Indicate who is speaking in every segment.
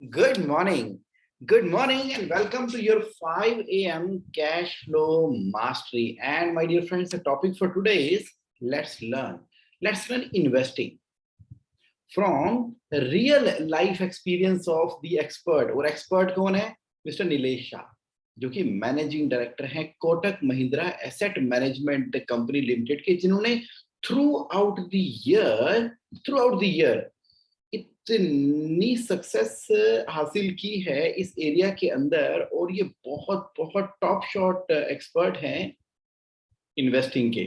Speaker 1: Good morning. Good morning and welcome to your 5 a.m. cash flow mastery. And my dear friends, the topic for today is let's learn. Let's learn investing from real life experience of the expert. और expert कौन है? Mr. Nilesh Shah, जो कि managing director हैं Kotak Mahindra asset management company limited के, जिन्होंने through out the year इतनी success हासिल की है इस एरिया के अंदर, और ये बहुत बहुत टॉप शॉट एक्सपर्ट हैं इन्वेस्टिंग के।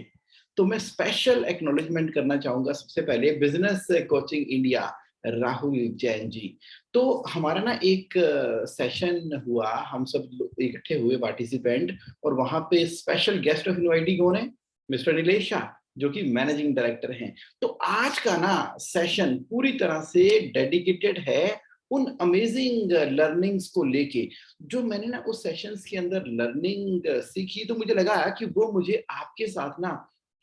Speaker 1: तो मैं स्पेशल एक्नॉलेजमेंट करना चाहूंगा सबसे पहले business coaching India Rahul Jain ji. तो हमारा ना एक सेशन हुआ, हम सब इकट्ठे हुए पार्टिसिपेंट, और वहां पे स्पेशल गेस्ट ऑफ इनवाइटी कौन है? मिस्टर नीलेश शाह, जो कि मैनेजिंग डायरेक्टर हैं। तो आज का ना सेशन पूरी तरह से डेडिकेटेड है उन अमेजिंग लर्निंग्स को लेके, जो मैंने ना उस सेशंस के अंदर लर्निंग सीखी, तो मुझे लगा कि वो मुझे आपके साथ ना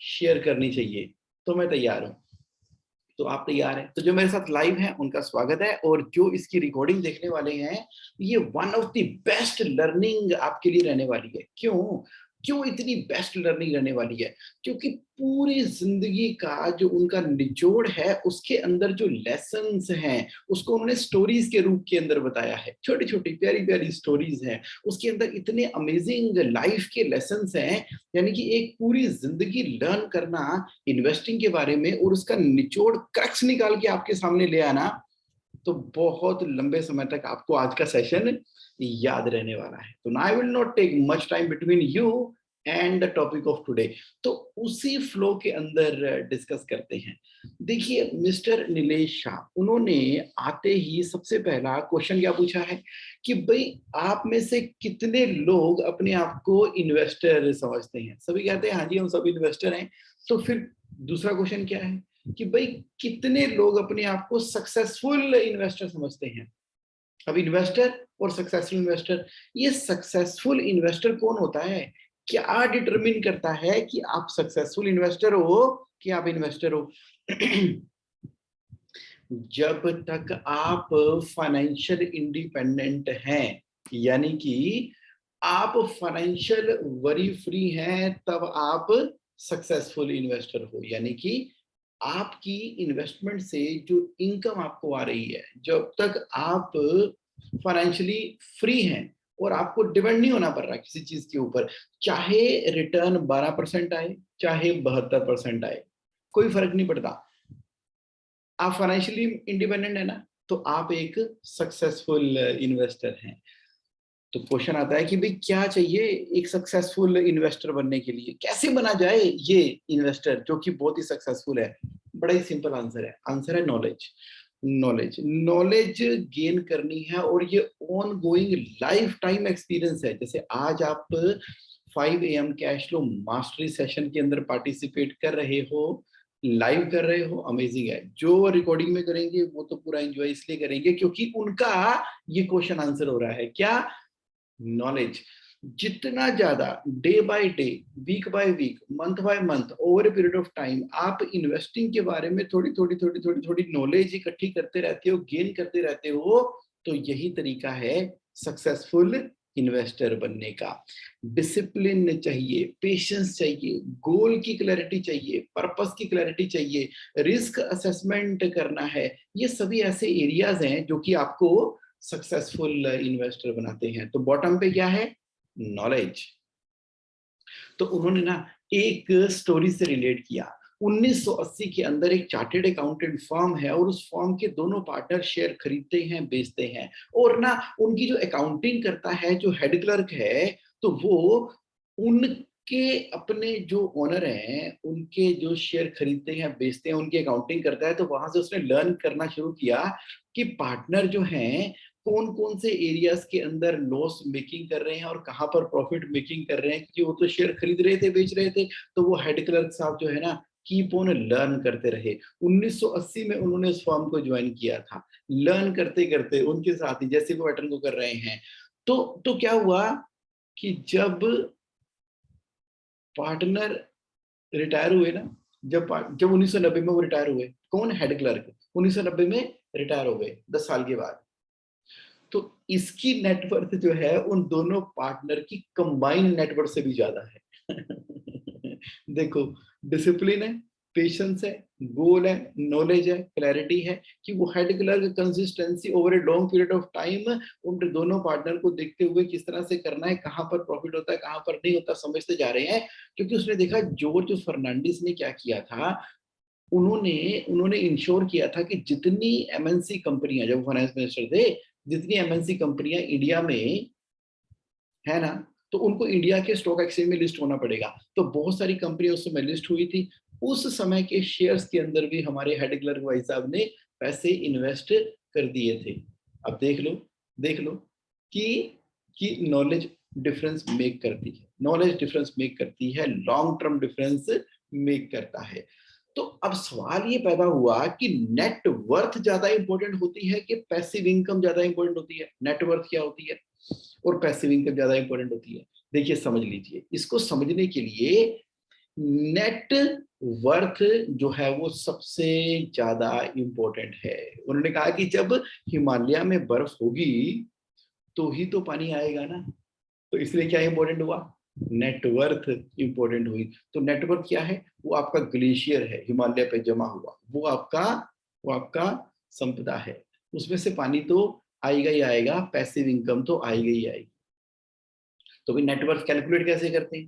Speaker 1: शेयर करनी चाहिए। तो मैं तैयार हूं। तो आप तैयार हैं? तो जो मेरे साथ लाइव हैं उनका स्वागत है, और जो इसकी रिकॉर्डिंग देखने वाले हैं, ये one of the best learning आपके लिए रहने वाली है। क्यों क्यों इतनी बेस्ट लर्निंग रहने वाली है? क्योंकि पूरी जिंदगी का जो उनका निचोड़ है, उसके अंदर जो लेसन्स हैं, उसको उन्होंने स्टोरीज के रूप के अंदर बताया है। छोटी छोटी प्यारी प्यारी स्टोरीज हैं, उसके अंदर इतने अमेजिंग लाइफ के लेसन्स हैं। यानी कि एक पूरी जिंदगी लर्न करना इन्वेस्टिंग के बारे में, और उसका निचोड़ क्रक्स निकाल के आपके सामने ले आना, तो बहुत लंबे समय तक आपको आज का सेशन याद रहने वाला है। तो I will not take much time between you and the topic of today. तो उसी फ्लो के अंदर डिस्कस करते हैं। देखिए, मिस्टर नीलेश शाह, उन्होंने आते ही सबसे पहला क्वेश्चन क्या पूछा है कि भाई, आप में से कितने लोग अपने आप को इन्वेस्टर समझते हैं? सभी कहते हैं हाँ जी, हम सब इन्वेस्टर हैं। तो फिर दूसरा क्वेश्चन क्या है कि भाई, कितने लोग अपने आप को सक्सेसफुल इन्वेस्टर समझते हैं? अब इन्वेस्टर और सक्सेसफुल इन्वेस्टर, ये सक्सेसफुल इन्वेस्टर कौन होता है? क्या डिटरमिन करता है कि आप सक्सेसफुल इन्वेस्टर हो कि आप इन्वेस्टर हो? जब तक आप फाइनेंशियल इंडिपेंडेंट हैं, यानी कि आप फाइनेंशियल वरी फ्री हैं, तब आप सक्सेसफुल इन्वेस्टर हो। यानी कि आपकी इन्वेस्टमेंट से जो इनकम आपको आ रही है, जब तक आप फाइनेंशियली फ्री हैं और आपको डिपेंड नहीं होना पड़ रहा किसी चीज के ऊपर, चाहे रिटर्न 12% आए, चाहे 72% आए, कोई फर्क नहीं पड़ता। आप फाइनेंशियली इंडिपेंडेंट है ना, तो आप एक सक्सेसफुल इन्वेस्टर हैं। तो क्वेश्चन आता है कि भाई, क्या चाहिए एक सक्सेसफुल इन्वेस्टर बनने के लिए? कैसे बना जाए ये इन्वेस्टर जो कि बहुत ही सक्सेसफुल है? बड़ा ही सिंपल आंसर है। आंसर है नॉलेज। नॉलेज गेन करनी है, और ये on going life time experience है। जैसे आज आप 5 AM cash flow mastery session के अंदर पार्टिसिपेट कर रहे हो, लाइव कर रहे हो, अमेजिंग है। जो रिकॉर्डिंग में करेंगे वो तो पूरा एंजॉय इसलिए करेंगे क्योंकि उनका ये क्वेश्चन आंसर हो रहा है। क्या? नॉलेज। जितना ज्यादा day by day, week by week, month by month, over a period of time आप इन्वेस्टिंग के बारे में थोड़ी थोड़ी थोड़ी थोड़ी थोड़ी नॉलेज इकट्ठी करते रहते हो, गेन करते रहते हो, तो यही तरीका है सक्सेसफुल इन्वेस्टर बनने का। डिसिप्लिन चाहिए, पेशेंस चाहिए, गोल की क्लैरिटी चाहिए, पर्पस की क्लैरिटी चाहिए, रिस्क असेसमेंट करना है। ये सभी ऐसे एरियाज हैं जो कि आपको सक्सेसफुल इन्वेस्टर बनाते हैं। तो बॉटम पे क्या है? नॉलेज। तो उन्होंने ना एक स्टोरी से रिलेट किया। 1980 के अंदर एक चार्टेड अकाउंटेंट फर्म है, और उस फर्म के दोनों पार्टनर शेयर खरीदते हैं, बेचते हैं, और ना उनकी जो अकाउंटिंग करता है, जो हेड क्लर्क है, तो वो उनके अपने जो ओनर हैं, उनके जो शेयर खरीदते हैं, बेचते हैं, उनकी अकाउंटिंग करता है। तो वहां से उसने लर्न करना शुरू किया कि पार्टनर जो हैं, कौन कौन से एरियाज के अंदर लॉस मेकिंग कर रहे हैं और कहां पर प्रॉफिट मेकिंग कर रहे हैं, क्योंकि वो तो शेयर खरीद रहे थे, बेच रहे थे। तो वो हेड क्लर्क साहब जो है ना, कीप ऑन लर्न करते रहे। 1980 में उन्होंने उस फर्म को ज्वाइन किया था। लर्न करते करते उनके साथ ही जैसे वो पैटर्न को कर रहे हैं। तो क्या हुआ कि जब पार्टनर रिटायर हुए ना, जब 1990 में वो रिटायर हुए, कौन? Head clerk. 1990 में रिटायर हो गए, 10 साल के बाद। तो इसकी नेटवर्थ जो है उन दोनों पार्टनर की कंबाइंड नेटवर्थ से भी ज्यादा है। देखो, डिसिप्लिन है, पेशेंस है, गोल है, नॉलेज है, क्लैरिटी है कि वो head clerk consistency over a long period of time उन दोनों पार्टनर को देखते हुए किस तरह से करना है, कहां पर प्रॉफिट होता है कहां पर नहीं होता, समझते जा रहे हैं। क्योंकि उसने देखा जॉर्ज फर्नांडिस ने क्या किया था, उन्होंने उन्होंने इंश्योर किया था कि जितनी एमएनसी कंपनियां, जब फाइनेंस मिनिस्टर थे, जितनी एमएनसी कंपनियां इंडिया में है ना, तो उनको इंडिया के स्टॉक एक्सचेंज में लिस्ट होना पड़ेगा। तो बहुत सारी कंपनियां उस समय लिस्ट हुई थी। उस समय के शेयर्स के अंदर भी हमारे हेड क्लर्क भाई साहब ने पैसे इन्वेस्ट कर दिए थे। अब देख लो कि नॉलेज डिफरेंस मेक करती है, नॉलेज डिफरेंस मेक करती है, लॉन्ग टर्म डिफरेंस मेक करता है। तो अब सवाल ये पैदा हुआ कि नेट वर्थ ज्यादा इंपॉर्टेंट होती है कि पैसिव इनकम ज्यादा इंपॉर्टेंट होती है? नेटवर्थ क्या होती है और पैसिव इनकम ज्यादा इंपॉर्टेंट होती है? देखिए समझ लीजिए, इसको समझने के लिए नेट वर्थ जो है वो सबसे ज्यादा इंपॉर्टेंट है। उन्होंने कहा कि जब हिमालय में बर्फ होगी तो ही तो पानी आएगा ना, तो इसलिए क्या इंपॉर्टेंट हुआ? नेटवर्थ इंपॉर्टेंट हुई। तो नेटवर्थ क्या है? वो आपका ग्लेशियर है, हिमालय पे जमा हुआ, वो आपका संपदा है, उसमें से पानी तो आएगा ही आएगा, पैसिव इनकम तो आएगा ही आएगी। तो भाई नेटवर्थ कैलकुलेट कैसे करते हैं?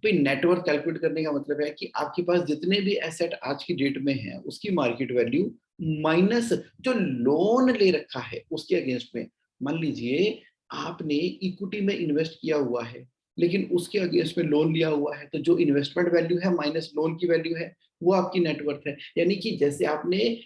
Speaker 1: तो नेटवर्थ कैलकुलेट करने का मतलब है कि आपके पास जितने भी एसेट आज की डेट में है उसकी मार्केट वैल्यू माइनस जो लोन ले रखा है उसके अगेंस्ट में। मान लीजिए आपने इक्विटी में इन्वेस्ट किया हुआ है लेकिन उसके अगेंस्ट में लोन लिया हुआ है, तो जो इन्वेस्टमेंट वैल्यू है माइनस लोन की वैल्यू है वो आपकी नेटवर्थ है। यानी कि जैसे आपने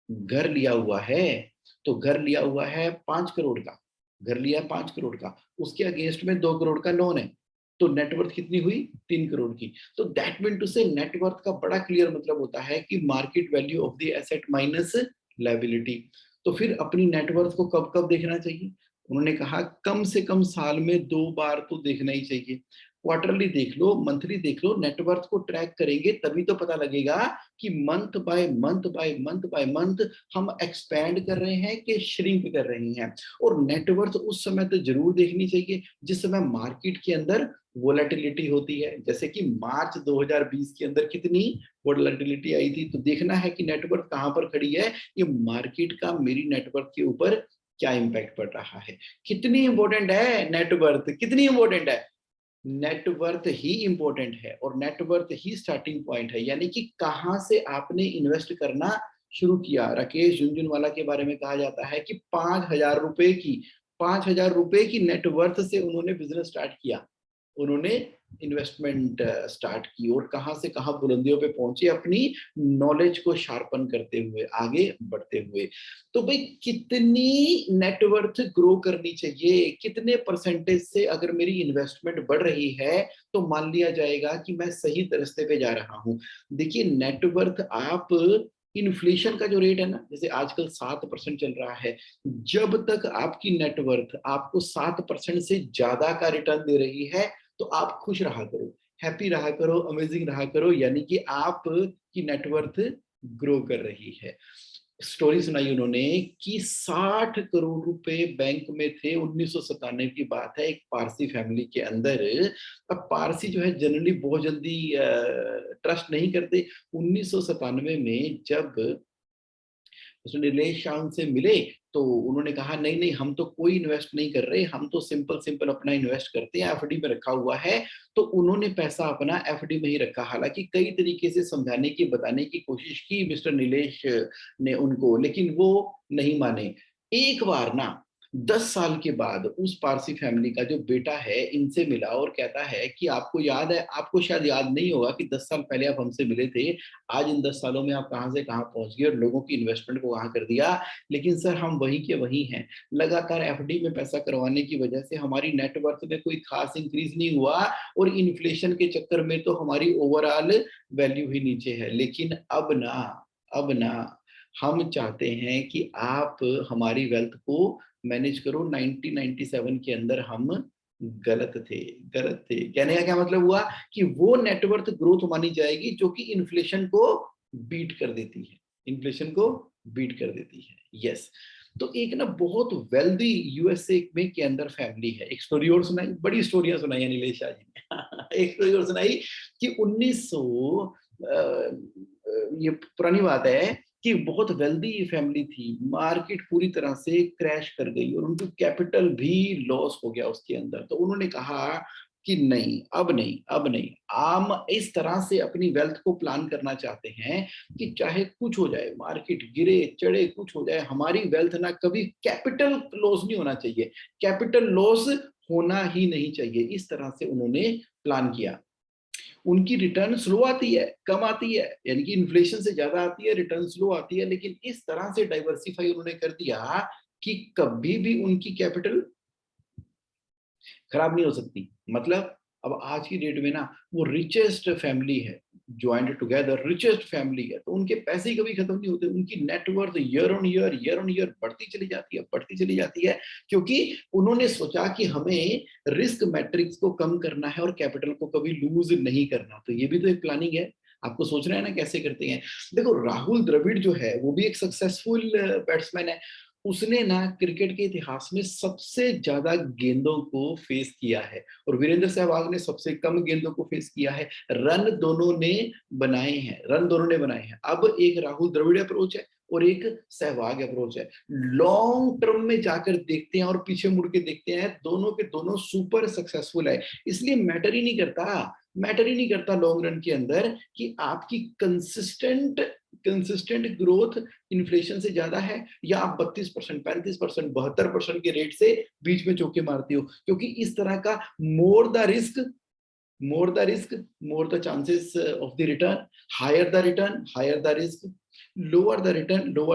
Speaker 1: घर लिया हुआ है, तो घर लिया हुआ है 5 करोड़ का, घर लिया 5 करोड़ का, उसके अगेंस्ट में 2 करोड़ का लोन है, तो नेटवर्थ कितनी हुई? 3 करोड़ की। तो दैट मीन टू से नेटवर्थ का बड़ा क्लियर मतलब होता है कि market value of the asset minus liability. तो फिर अपनी नेटवर्थ को कब कब देखना चाहिए? उन्होंने कहा कम से कम साल में 2 बार तो देखना ही चाहिए। क्वार्टरली देख लो, मंथली देख लो, नेटवर्थ को ट्रैक करेंगे तभी तो पता लगेगा कि month by month by month by month हम एक्सपैंड कर रहे हैं कि श्रिंक कर रहे हैं। और नेटवर्थ उस समय तो जरूर देखनी चाहिए जिस समय मार्केट के अंदर वोलेटिलिटी होती है। जैसे कि मार्च 2020 के अंदर कितनी वोलेटिलिटी आई थी, तो देखना है कि नेटवर्थ कहां पर खड़ी है, ये मार्केट का मेरी नेटवर्थ के ऊपर क्या इंपैक्ट पड़ रहा है। कितनी इंपॉर्टेंट है नेटवर्थ, कितनी इंपॉर्टेंट है? नेटवर्थ ही इंपॉर्टेंट है और नेटवर्थ ही स्टार्टिंग पॉइंट है। यानी कि कहां से आपने इन्वेस्ट करना शुरू किया। राकेश झुनझुनवाला के बारे में कहा जाता है कि 5,000 रुपए की नेटवर्थ से उन्होंने बिजनेस स्टार्ट किया, उन्होंने इन्वेस्टमेंट स्टार्ट की और कहां से कहां बुलंदियों पे पहुंचे अपनी नॉलेज को शार्पन करते हुए, आगे बढ़ते हुए। तो भाई कितनी नेटवर्थ ग्रो करनी चाहिए, कितने परसेंटेज से अगर मेरी इन्वेस्टमेंट बढ़ रही है तो मान लिया जाएगा कि मैं सही रास्ते पे जा रहा हूं। देखिए नेटवर्थ आप इन्फ्लेशन का जो रेट है ना, जैसे आजकल 7% चल रहा है, जब तक आपकी नेटवर्थ आपको 7% से ज्यादा का रिटर्न दे रही है तो आप खुश रहा करो, हैप्पी रहा करो, अमेजिंग रहा करो, यानी कि आप की नेटवर्थ ग्रो कर रही है। स्टोरी सुनाई उन्होंने कि 60 करोड़ रुपए बैंक में थे, 1997 की बात है, एक पारसी फैमिली के अंदर। अब पारसी जो है जनरली बहुत जल्दी ट्रस्ट नहीं करते। 1997 में जब उसने नीलेश शाह से मिले तो उन्होंने कहा नहीं नहीं हम तो कोई इन्वेस्ट नहीं कर रहे, हम तो सिंपल सिंपल अपना इन्वेस्ट करते हैं, एफडी में रखा हुआ है। तो उन्होंने पैसा अपना एफडी में ही रखा। हालांकि कई तरीके से समझाने की, बताने की कोशिश की मिस्टर नीलेश ने उनको, लेकिन वो नहीं माने। एक बार ना 10 साल के बाद उस पारसी फैमिली का जो बेटा है इनसे मिला और कहता है कि आपको याद है, आपको शायद याद नहीं होगा कि 10 साल पहले आप हमसे मिले थे, आज इन 10 सालों में आप कहां से कहां पहुंच गए और लोगों की इन्वेस्टमेंट को कहां कर दिया। लेकिन सर हम वही के वही हैं, लगातार एफडी में पैसा करवाने की वजह से हमारी नेटवर्थ में कोई खास इंक्रीज नहीं हुआ और इन्फ्लेशन के चक्कर में तो हमारी ओवरऑल वैल्यू ही नीचे है। लेकिन अब ना हम चाहते हैं कि आप हमारी वेल्थ को मैनेज करो। 1997 के अंदर हम गलत थे। कहने का क्या मतलब हुआ कि वो नेटवर्थ ग्रोथ मानी जाएगी जो कि इन्फ्लेशन को बीट कर देती है। इन्फ्लेशन को बीट कर देती है। यस, तो एक ना बहुत वेल्दी यूएसए में के अंदर फैमिली है। एक स्टोरी और सुनाई, बड़ी स्टोरियां सुनाई नीलेश शाह जी ने। एक स्टोरी और सुनाई कि 1900 ये पुरानी बात है कि बहुत वेल्दी फैमिली थी, मार्केट पूरी तरह से क्रैश कर गई और उनकी कैपिटल भी लॉस हो गया उसके अंदर। तो उन्होंने कहा कि नहीं, अब नहीं, अब नहीं, हम इस तरह से अपनी वेल्थ को प्लान करना चाहते हैं कि चाहे कुछ हो जाए, मार्केट गिरे चढ़े कुछ हो जाए, हमारी वेल्थ ना कभी कैपिटल लॉस नहीं होना चाहिए, कैपिटल लॉस होना ही नहीं चाहिए। इस तरह से उन्होंने प्लान किया। उनकी रिटर्न स्लो आती है, कम आती है, यानी कि इन्फ्लेशन से ज्यादा आती है, रिटर्न स्लो आती है, लेकिन इस तरह से डाइवर्सिफाई उन्होंने कर दिया कि कभी भी उनकी कैपिटल खराब नहीं हो सकती। मतलब अब आज की डेट में ना वो रिचेस्ट फैमिली है, ज्वाइंट टुगेदर रिचेस्ट फैमिली है, तो उनके पैसे ही कभी खत्म नहीं होते, उनकी नेटवर्थ ईयर ऑन ईयर बढ़ती चली जाती है, बढ़ती चली जाती है, क्योंकि उन्होंने सोचा कि हमें रिस्क मैट्रिक्स को कम करना है और कैपिटल को कभी लूज नहीं करना। तो ये भी तो एक प्लानिंग है। आपको सोचना है ना कैसे करते हैं। देखो राहुल द्रविड़ जो है वो भी एक सक्सेसफुल बैट्समैन है। उसने ना क्रिकेट के इतिहास में सबसे ज्यादा गेंदों को फेस किया है और वीरेंद्र सहवाग ने सबसे कम गेंदों को फेस किया है। रन दोनों ने बनाए हैं, रन दोनों ने बनाए हैं। अब एक राहुल द्रविड़ अप्रोच है और एक सहवाग अप्रोच है। लॉन्ग टर्म में जाकर देखते हैं और पीछे मुड़ के देखते हैं, दोनों के दोनों सुपर सक्सेसफुल है। इसलिए मैटर ही नहीं करता लॉन्ग रन के अंदर कि आपकी कंसिस्टेंट ग्रोथ इन्फ्लेशन से ज्यादा है या आप 32%, 35%, 72% के रेट से बीच में चौके मारती हो, क्योंकि इस तरह का more the chances of the return, higher the risk, lower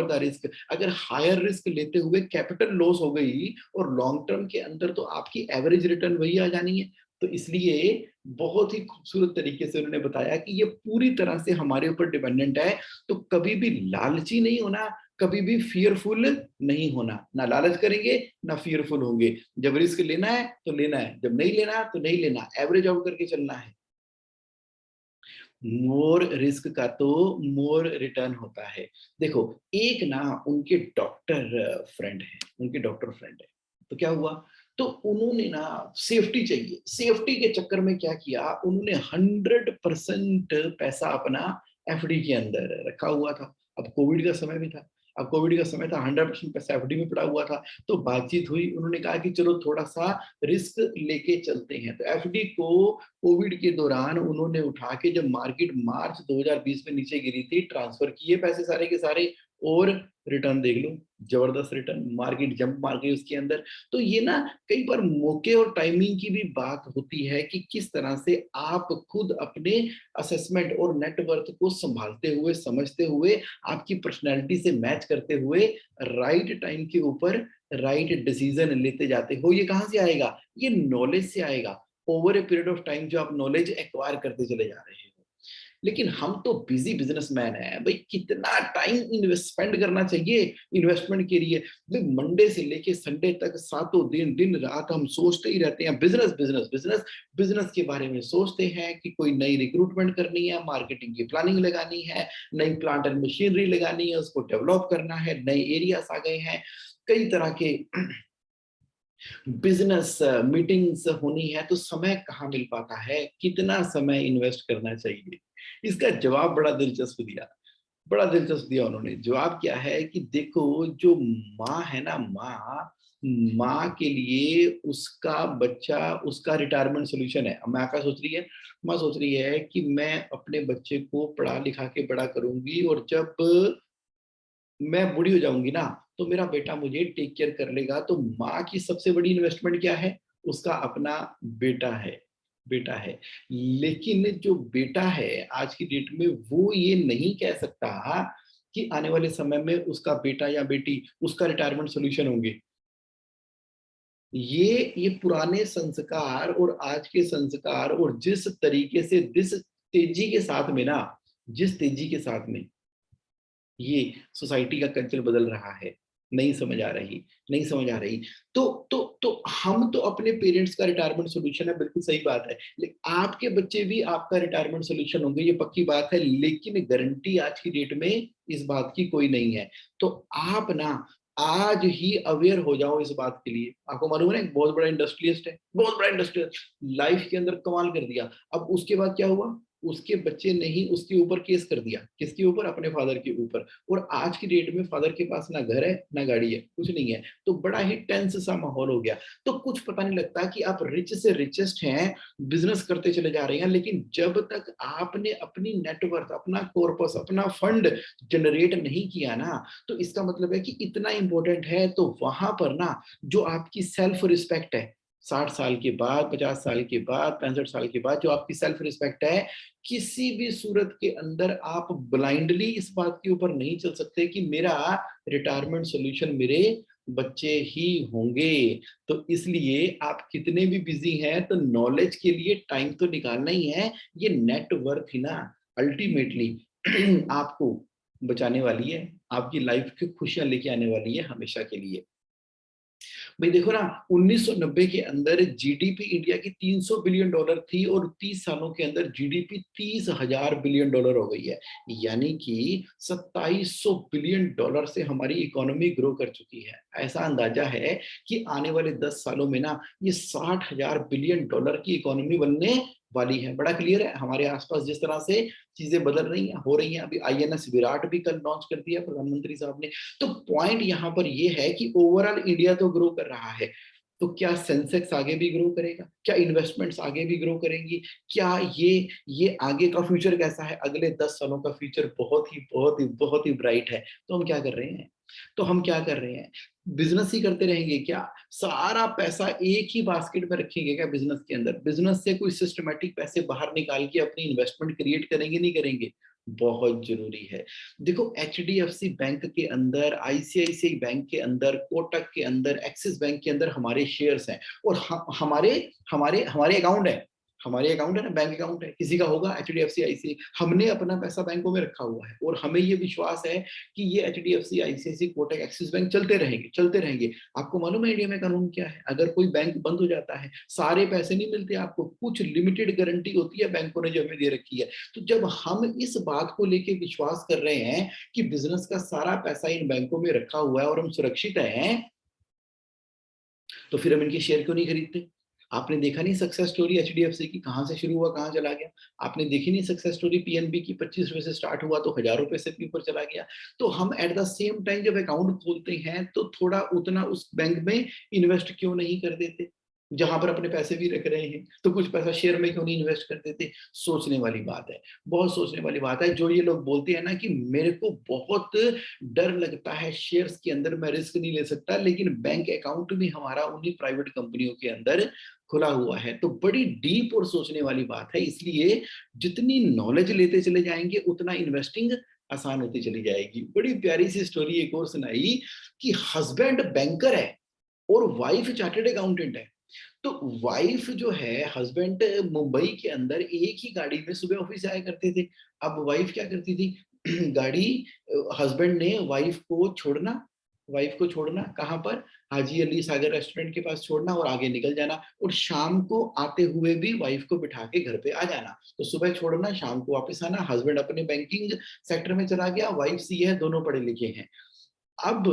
Speaker 1: the risk. अगर हायर रिस्क लेते हुए कैपिटल लॉस हो गई और लॉन्ग टर्म के अंदर तो आपकी एवरेज रिटर्न वही आ जानी है। तो इसलिए बहुत ही खूबसूरत तरीके से उन्होंने बताया कि ये पूरी तरह से हमारे ऊपर डिपेंडेंट है। तो कभी भी लालची नहीं होना, कभी भी फियरफुल नहीं होना, ना लालच करेंगे ना फियरफुल होंगे। जब रिस्क लेना है तो लेना है, जब नहीं लेना तो नहीं लेना, एवरेज आउट करके चलना है। मोर रिस्क का तो मोर रिटर्न होता है। देखो एक ना उनके डॉक्टर फ्रेंड है, तो क्या हुआ, तो उन्होंने ना सेफ्टी चाहिए, सेफ्टी के चक्कर में क्या किया, उन्होंने 100% पैसा अपना एफडी के अंदर रखा हुआ था। अब कोविड का समय भी था, अब कोविड का समय था, 100% पैसा एफडी में पड़ा हुआ था। तो बातचीत हुई, उन्होंने कहा कि चलो थोड़ा सा रिस्क लेके चलते हैं। तो एफडी को कोविड के दौरान उन्होंने उठा के, जब मार्केट मार्च 2020 में नीचे गिरी थी, ट्रांसफर किए पैसे सारे के सारे और रिटर्न देख लो, जबरदस्त रिटर्न, मार्केट जंप मार गई उसके अंदर। तो ये ना कई बार मौके और टाइमिंग की भी बात होती है कि किस तरह से आप खुद अपने असेसमेंट और नेटवर्थ को संभालते हुए, समझते हुए, आपकी पर्सनैलिटी से मैच करते हुए राइट टाइम के ऊपर राइट डिसीजन लेते जाते हो। ये कहाँ से आएगा, ये नॉलेज से आएगा, over a period of time जो आप नॉलेज एक्वायर करते चले जा रहे हो। लेकिन हम तो बिजी बिजनेसमैन है भाई, कितना टाइम स्पेंड करना चाहिए इन्वेस्टमेंट के लिए। भाई मंडे से लेके संडे तक सातों दिन दिन रात हम सोचते ही रहते हैं, बिजनेस बिजनेस बिजनेस बिजनेस के बारे में सोचते हैं कि कोई नई रिक्रूटमेंट करनी है, मार्केटिंग की प्लानिंग लगानी है, नई प्लांट एंड मशीनरी लगानी है, उसको डेवलप करना है, नए एरियाज आ गए हैं, कई तरह के बिजनेस मीटिंग्स होनी है। तो समय कहाँ मिल पाता है, कितना समय इन्वेस्ट करना चाहिए। इसका जवाब बड़ा दिलचस्प दिया उन्होंने। जवाब क्या है कि देखो जो माँ है ना, माँ माँ के लिए उसका बच्चा उसका रिटायरमेंट सोल्यूशन है। अब माँ क्या सोच रही है, माँ सोच रही है कि मैं अपने बच्चे को पढ़ा लिखा के बड़ा करूंगी और जब मैं बूढ़ी हो जाऊंगी ना तो मेरा बेटा मुझे टेक केयर कर लेगा। तो माँ की सबसे बड़ी इन्वेस्टमेंट क्या है, उसका अपना बेटा है। लेकिन जो बेटा है आज की डेट में वो ये नहीं कह सकता कि आने वाले समय में उसका बेटा या बेटी उसका रिटायरमेंट सोल्यूशन होंगे। ये पुराने संस्कार और आज के संस्कार और जिस तरीके से जिस तेजी के साथ में ये सोसाइटी का कल्चर बदल रहा है, नहीं समझ आ रही, नहीं समझ आ रही। तो हम तो अपने पेरेंट्स का रिटायरमेंट सोल्यूशन है, बिल्कुल सही बात है, लेकिन आपके बच्चे भी आपका रिटायरमेंट सोल्यूशन होंगे, ये पक्की बात है, लेकिन गारंटी आज की डेट में इस बात की कोई नहीं है। तो आप ना आज ही अवेयर हो जाओ इस बात के लिए। आपको मालूम है ना, एक बहुत बड़ा इंडस्ट्रियलिस्ट है, बहुत बड़ा इंडस्ट्रियलिस्ट, लाइफ के अंदर कमाल कर दिया। अब उसके बाद क्या हुआ, उसके बच्चे ने ही उसके ऊपर केस कर दिया, किसके ऊपर, अपने फादर के ऊपर। और आज की डेट में फादर के पास ना घर है ना गाड़ी है, कुछ नहीं है, तो बड़ा ही टेंस सा माहौल हो गया। तो कुछ पता नहीं लगता कि आप रिच से रिचेस्ट हैं, बिजनेस करते चले जा रहे हैं, लेकिन जब तक आपने अपनी नेटवर्थ, अपना कॉर्पस, अपना फंड जनरेट नहीं किया ना, तो इसका मतलब है कि इतना इंपॉर्टेंट है। तो वहां पर ना जो आपकी सेल्फ रिस्पेक्ट है, 60 साल के बाद, 50 साल के बाद, 65 साल के बाद, जो आपकी सेल्फ रिस्पेक्ट है, किसी भी सूरत के अंदर आप ब्लाइंडली इस बात के ऊपर नहीं चल सकते कि मेरा रिटायरमेंट सोल्यूशन मेरे बच्चे ही होंगे। तो इसलिए आप कितने भी बिजी हैं, तो नॉलेज के लिए टाइम तो निकालना ही है। ये नेटवर्थ ही ना अल्टीमेटली आपको बचाने वाली है, आपकी लाइफ की खुशियां लेके आने वाली है हमेशा के लिए। भाई देखो ना, 1990 के अंदर जीडीपी इंडिया की $300 बिलियन थी, और 30 सालों के अंदर जीडीपी 30,000 बिलियन हो गई है। यानी कि $2700 बिलियन से हमारी इकोनॉमी ग्रो कर चुकी है। ऐसा अंदाजा है कि आने वाले 10 सालों में ना ये $60,000 बिलियन की इकोनॉमी बनने वाली है। बड़ा क्लियर है, हमारे आसपास जिस तरह से चीजें बदल रही हैं, हो रही हैं। अभी आईएनएस विराट भी कल लॉन्च कर दिया प्रधानमंत्री साहब ने। तो पॉइंट यहां पर यह है कि ओवरऑल इंडिया तो ग्रो कर रहा है, तो क्या सेंसेक्स आगे भी ग्रो करेगा, क्या इन्वेस्टमेंट्स आगे भी ग्रो करेंगी, क्या ये आगे का फ्यूचर कैसा है, अगले 10 सालों का फ्यूचर बहुत ही बहुत ही बहुत ही ब्राइट है। तो हम क्या कर रहे हैं, तो हम क्या कर रहे हैं, बिजनेस ही करते रहेंगे क्या, सारा पैसा एक ही बास्केट में रखेंगे क्या बिजनेस के अंदर, बिजनेस से कोई सिस्टमेटिक पैसे बाहर निकाल के अपनी इन्वेस्टमेंट क्रिएट करेंगे, नहीं करेंगे, बहुत जरूरी है। देखो एचडीएफसी बैंक के अंदर, आईसीआईसीआई बैंक के अंदर, कोटक के अंदर, एक्सिस बैंक के अंदर हमारे शेयर्स हैं, और हमारे हमारे हमारे अकाउंट है, हमारे अकाउंट है ना, बैंक अकाउंट है, किसी का होगा एचडीएफसी आईसीआई, हमने अपना पैसा बैंकों में रखा हुआ है, और हमें ये विश्वास है कि ये एचडीएफसी आईसीआईसी कोटक एक्सिस बैंक चलते रहेंगे, चलते रहेंगे। आपको मालूम है इंडिया में कानून क्या है, अगर कोई बैंक बंद हो जाता है, सारे पैसे नहीं मिलते आपको, कुछ लिमिटेड गारंटी होती है बैंकों ने जो हमें दे रखी है। तो जब हम इस बात को लेके विश्वास कर रहे हैं कि बिजनेस का सारा पैसा इन बैंकों में रखा हुआ है और हम सुरक्षित हैं, तो फिर हम इनके शेयर क्यों नहीं खरीदते। आपने देखा नहीं सक्सेस स्टोरी एचडीएफसी की, कहां से शुरू हुआ कहां चला गया। आपने देखी नहीं सक्सेस स्टोरी पीएनबी की, 25 रुपए से स्टार्ट हुआ तो ₹1000 से भी ऊपर चला गया। तो हम एट द सेम टाइम जब अकाउंट खोलते हैं, तो थोड़ा उतना उस बैंक में इन्वेस्ट क्यों नहीं कर देते, जहां पर अपने पैसे भी रख रहे हैं, तो कुछ पैसा शेयर में क्यों नहीं इन्वेस्ट कर देते। सोचने वाली बात है, बहुत सोचने वाली बात है। जो ये लोग बोलते हैं ना कि मेरे को बहुत डर लगता है शेयर्स के अंदर, मैं रिस्क नहीं ले सकता, लेकिन बैंक अकाउंट भी हमारा उन्हीं प्राइवेट कंपनियों के अंदर खुला हुआ है, तो बड़ी डीप और सोचने वाली बात है। इसलिए जितनी नॉलेज लेते चले जाएंगे, उतना इन्वेस्टिंग आसान होती चली जाएगी। बड़ी प्यारी सी स्टोरी एक और सुनाई कि हस्बैंड बैंकर है और वाइफ चार्टर्ड अकाउंटेंट है। तो वाइफ जो है, हस्बैंड मुंबई के अंदर एक ही गाड़ी में सुबह ऑफिस जाया करते थे। अब वाइफ क्या करती थी, गाड़ी, हस्बैंड ने वाइफ को छोड़ना कहाँ पर, हाजी अली सागर रेस्टोरेंट के पास छोड़ना और आगे निकल जाना, और शाम को आते हुए भी वाइफ को बिठा के घर पे आ जाना। तो सुबह छोड़ना, शाम को वापस आना। हस्बैंड अपने बैंकिंग सेक्टर में चला गया, वाइफ सीए है, दोनों पढ़े लिखे हैं। अब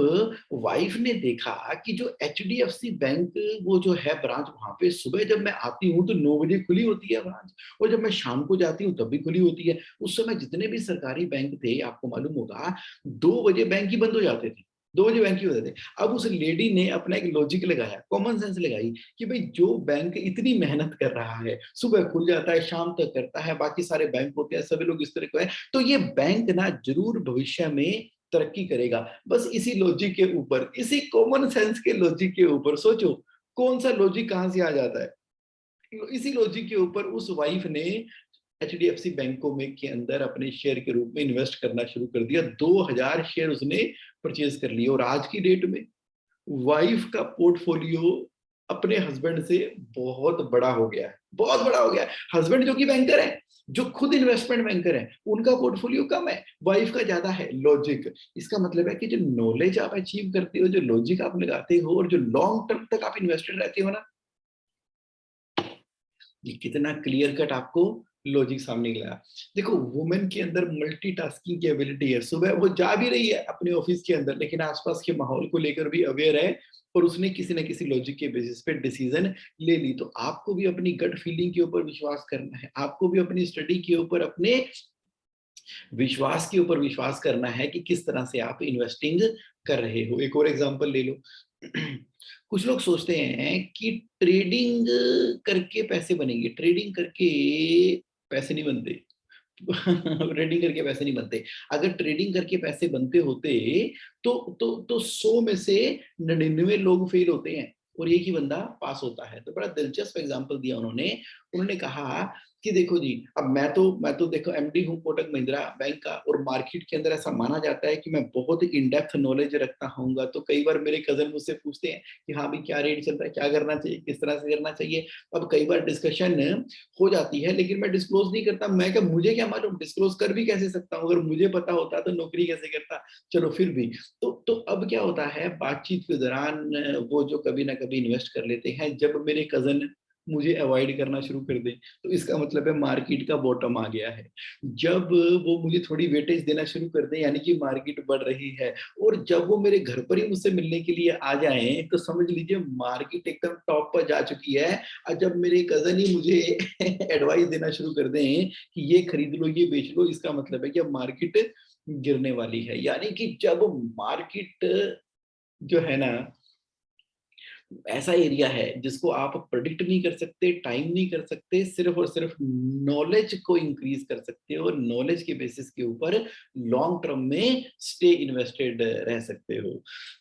Speaker 1: वाइफ ने देखा कि जो एचडीएफसी बैंक, वो जो है ब्रांच, वहां पे सुबह जब मैं आती हूँ तो 9 बजे खुली होती है ब्रांच, और जब मैं शाम को जाती हूँ तब भी खुली होती है। उस समय जितने भी सरकारी बैंक थे, आपको मालूम होगा, 2 बजे बैंक ही बंद हो जाते थे, 2 बजे बैंक ही होते थे। अब उस लेडी ने अपना एक लॉजिक लगाया, कॉमन सेंस लगाई, कि भाई जो बैंक इतनी मेहनत कर रहा है, सुबह खुल जाता है, शाम तक करता है, बाकी सारे बैंक होते हैं, सभी लोग इस तरह के हैं, तो ये बैंक ना जरूर भविष्य में तरक्की करेगा। बस इसी लॉजिक के ऊपर, इसी कॉमन सेंस के लॉजिक के ऊपर सोचो, कौन सा लॉजिक कहां से आ जाता है। इसी लॉजिक के ऊपर उस वाइफ ने एचडीएफसी बैंकों में के अंदर अपने शेयर के रूप में इन्वेस्ट करना शुरू कर दिया। 2000 शेयर उसने परचेज कर लिए, और आज की डेट में वाइफ का पोर्टफोलियो अपने हस्बैंड से बहुत बड़ा हो गया है, बहुत बड़ा हो गया। हस्बैंड जो कि बैंकर है, जो खुद इन्वेस्टमेंट बैंकर है, उनका पोर्टफोलियो कम है, वाइफ का ज्यादा है। लॉजिक, इसका मतलब है कि जो नॉलेज आप अचीव करते हो, जो लॉजिक आप लगाते हो, और जो लॉन्ग टर्म तक आप इन्वेस्टेड रहते हो ना, ये कितना क्लियर कट आपको लॉजिक सामने गया। देखो, वुमेन के अंदर मल्टीटास्किंग की एबिलिटी है। सुबह वो जा भी रही है अपने ऑफिस के अंदर, लेकिन आसपास के माहौल को लेकर भी अवेयर है, और उसने किसी न किसी लॉजिक के बेसिस पे डिसीजन ले ली। तो आपको भी अपनी गट फीलिंग के ऊपर विश्वास करना है, आपको भी अपनी स्टडी के ऊपर, अपने विश्वास के ऊपर विश्वास करना है कि किस तरह से आप इन्वेस्टिंग कर रहे हो। एक और एग्जांपल ले लो। कुछ लोग सोचते हैं कि ट्रेडिंग करके पैसे बनेंगे। ट्रेडिंग करके पैसे नहीं बनते। ट्रेडिंग करके पैसे नहीं बनते। अगर ट्रेडिंग करके पैसे बनते होते तो 100 में से 99 लोग फेल होते हैं और एक ही बंदा पास होता है। तो बड़ा दिलचस्प एग्जांपल दिया उन्होंने। उन्होंने कहा कि देखो जी, अब मैं तो देखो एमडी हूँ कोटक महिंद्रा बैंक का, और मार्केट के अंदर ऐसा माना जाता है कि मैं बहुत ही इन डेप्थ नॉलेज रखता हूँगा। तो कई बार मेरे कजन मुझसे पूछते हैं कि हाँ भाई, क्या रेट चल रहा है, क्या करना चाहिए, किस तरह से करना चाहिए। अब कई बार डिस्कशन हो जाती है, लेकिन मैं डिस्क्लोज नहीं करता। मैं क्या, मुझे क्या मालूम, डिस्क्लोज कर भी कैसे सकता हूँ, अगर मुझे पता होता तो नौकरी कैसे करता। चलो फिर भी, तो अब क्या होता है, बातचीत के दौरान वो जो कभी ना कभी इन्वेस्ट कर लेते हैं, जब मेरे कजन मुझे अवॉइड करना शुरू कर दे, तो इसका मतलब है मार्केट का बॉटम आ गया है। जब वो मुझे थोड़ी वेटेज देना शुरू कर दे, यानी कि मार्केट बढ़ रही है, और जब वो मेरे घर पर ही मुझसे मिलने के लिए आ जाए, तो समझ लीजिए मार्केट एकदम टॉप पर जा चुकी है। और जब मेरे कजन ही मुझे एडवाइस देना शुरू कर दें कि ये खरीद लो, ये बेच लो, इसका मतलब है कि अब मार्केट गिरने वाली है। यानी कि जब मार्केट जो है ना, ऐसा एरिया है जिसको आप प्रेडिक्ट नहीं कर सकते, टाइम नहीं कर सकते, सिर्फ और सिर्फ नॉलेज को इंक्रीज कर सकते हो, और नॉलेज के बेसिस के ऊपर लॉन्ग टर्म में स्टे इन्वेस्टेड रह सकते हो।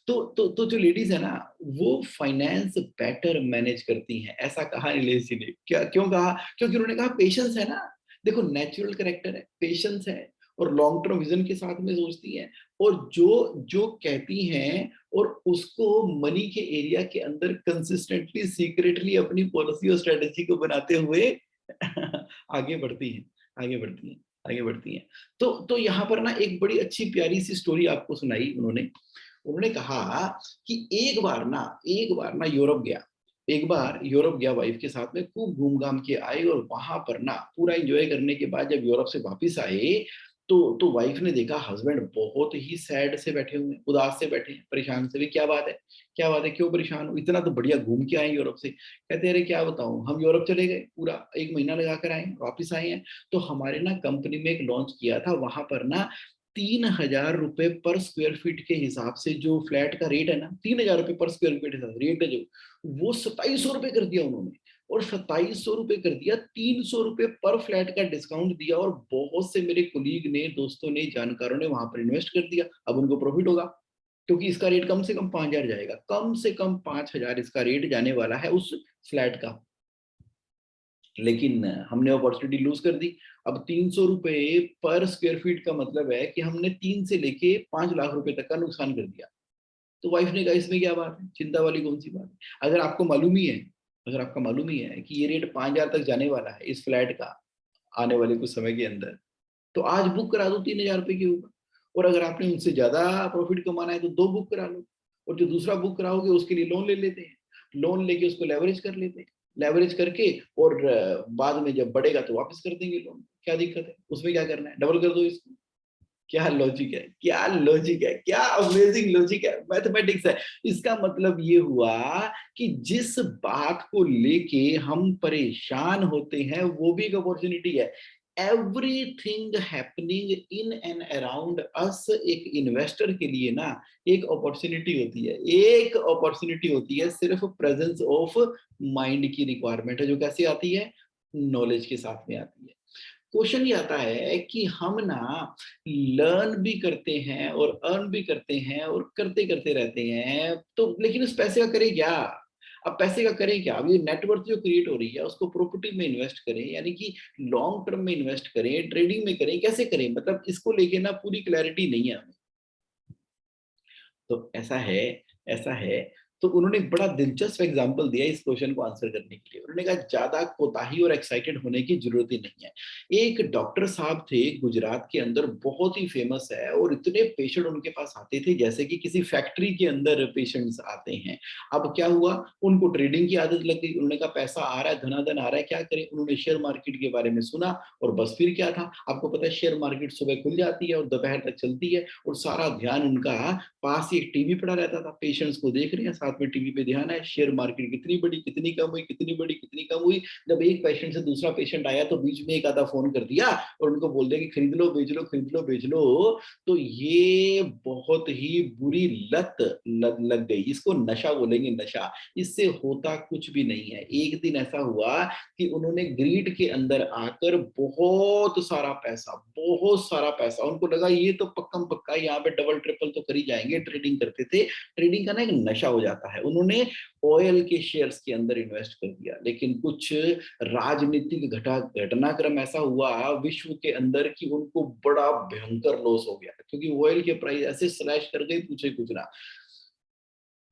Speaker 1: तो जो लेडीज है ना, वो फाइनेंस बेटर मैनेज करती हैं, ऐसा कहा नीलेश जी ने। क्या, क्यों कहा? क्योंकि उन्होंने कहा पेशेंस है ना। देखो, नेचुरल कैरेक्टर है, पेशेंस है, और लॉन्ग टर्म विजन के साथ में सोचती हैं। और जो जो कहती हैं, और उसको मनी के एरिया के अंदर कंसिस्टेंटली, सीक्रेटली अपनी पॉलिसी और स्ट्रेटेजी को बनाते हुए आगे बढ़ती हैं, आगे बढ़ती हैं, आगे बढ़ती हैं। तो यहाँ पर ना एक बड़ी अच्छी प्यारी सी स्टोरी आपको सुनाई उन्होंने। उन्होंने कहा कि एक बार ना यूरोप गया। एक बार यूरोप गया वाइफ के साथ में, खूब घूम घाम के आए, और वहां पर ना पूरा एंजॉय करने के बाद जब यूरोप से वापस आए, तो वाइफ ने देखा हस्बैंड बहुत ही सैड से बैठे हुए हैं, उदास से बैठे हैं, परेशान से भी। क्या बात है, क्या बात है, क्यों परेशान हो, इतना तो बढ़िया घूम के आए यूरोप से। कहते हैं, अरे क्या बताऊं, हम यूरोप चले गए, पूरा 1 महीना लगा कर आए, वापिस आए हैं। तो हमारे ना कंपनी में एक लॉन्च किया था, वहां पर ना 3,000 रुपए पर स्क्वायर फीट के हिसाब से जो फ्लैट का रेट है ना, 3,000 रुपए पर स्क्वायर फीट हिसाब से रेट है जो, वो 2700 रुपए कर दिया उन्होंने। और 2700 रुपए कर दिया, 300 रुपए पर फ्लैट का डिस्काउंट दिया, और बहुत से मेरे कुलीग ने, दोस्तों ने, जानकारों ने वहां पर इन्वेस्ट कर दिया। अब उनको प्रॉफिट होगा, क्योंकि इसका रेट कम से कम 5,000 जाएगा, कम से कम 5,000 इसका रेट जाने वाला है उस फ्लैट का। लेकिन हमने अपॉर्चुनिटी लूज कर दी। अब 300 रुपए पर स्क्वायर फीट का मतलब है कि हमने 3 से लेके 5 लाख रुपए तक का नुकसान कर दिया। तो वाइफ ने कहा, इसमें क्या बात है, चिंता वाली कौन सी बात है। अगर आपको मालूम ही है, अगर आपका मालूम ही है कि ये रेट 5,000 तक जाने वाला है इस फ्लैट का आने वाले कुछ समय के अंदर, तो आज बुक करा दो 3,000 रुपए के ऊपर। और अगर आपने उनसे ज्यादा प्रॉफिट कमाना है तो 2 बुक करा लो, और जो दूसरा बुक कराओगे उसके लिए लोन ले लेते हैं, लोन लेके उसको लेवरेज कर लेते हैं, लेवरेज करके, और बाद में जब बढ़ेगा तो वापस कर देंगे लोन। क्या दिक्कत है उसमें, क्या करना है, डबल कर दो इसको। क्या लॉजिक है, क्या लॉजिक है, क्या अमेजिंग लॉजिक है, मैथमेटिक्स है। इसका मतलब ये हुआ कि जिस बात को लेके हम परेशान होते हैं, वो भी एक अपॉर्चुनिटी है। Everything happening in and around us एक इन्वेस्टर के लिए ना एक अपॉर्चुनिटी होती है, एक अपॉर्चुनिटी होती है। सिर्फ प्रेजेंस ऑफ माइंड की रिक्वायरमेंट है, जो कैसे आती है, नॉलेज के साथ में आती है। क्वेश्चन ये आता है कि हम ना लर्न भी करते हैं और अर्न भी करते हैं और करते करते रहते हैं, तो लेकिन उस पैसे का करें क्या। अब पैसे का करें क्या, अब ये नेटवर्थ जो क्रिएट हो रही है उसको प्रॉपर्टी में इन्वेस्ट करें, यानी कि लॉन्ग टर्म में इन्वेस्ट करें, ट्रेडिंग में करें, कैसे करें, मतलब इसको लेके ना पूरी क्लैरिटी नहीं है हमें। तो ऐसा है, ऐसा है। तो उन्होंने बड़ा दिलचस्प एग्जांपल दिया इस क्वेश्चन को आंसर करने के लिए। उन्होंने कहा ज्यादा कोताही और एक्साइटेड होने की जरूरत ही नहीं है। एक डॉक्टर साहब थे गुजरात के अंदर, बहुत ही फेमस है, और इतने पेशेंट उनके पास आते थे जैसे कि किसी फैक्ट्री के अंदर पेशेंट्स आते हैं। अब क्या हुआ, उनको ट्रेडिंग की आदत लग गई। उन्होंने कहा पैसा आ रहा है, धनाधन आ रहा है, क्या करें। उन्होंने शेयर मार्केट के बारे में सुना, और बस फिर क्या था, आपको पता है शेयर मार्केट सुबह खुल जाती है और दोपहर तक चलती है, और सारा ध्यान उनका पास ही एक टीवी पड़ा रहता था। पेशेंट्स को देख रहे हैं, साथ में टीवी पे ध्यान है, शेयर मार्केट कितनी बड़ी, कितनी कम हुई, कितनी बड़ी, कितनी कम हुई। जब एक पेशेंट से दूसरा पेशेंट आया तो बीच में एक आधा फोन कर दिया और उनको बोल दिया कि खरीद लो, बेच लो, खरीद लो, बेच लो। तो ये बहुत ही बुरी लत लग गई। इसको नशा बोलेंगे, नशा। इससे होता कुछ भी नहीं है। एक दिन ऐसा हुआ कि उन्होंने ग्रीड के अंदर आकर बहुत सारा पैसा, बहुत सारा पैसा, उनको लगा ये तो पक्कम पक्का यहाँ पे डबल ट्रिपल तो कर ही जाएंगे। ट्रेडिंग करते थे, ट्रेडिंग का ना एक नशा हो जाता है। उन्होंने ऑयल के शेयर्स के अंदर इन्वेस्ट कर दिया, लेकिन कुछ राजनीतिक घटनाक्रम ऐसा हुआ विश्व के अंदर कि उनको बड़ा भयंकर लॉस हो गया, क्योंकि ऑयल के प्राइस ऐसे स्लैश कर गए, पूछे कुछ ना।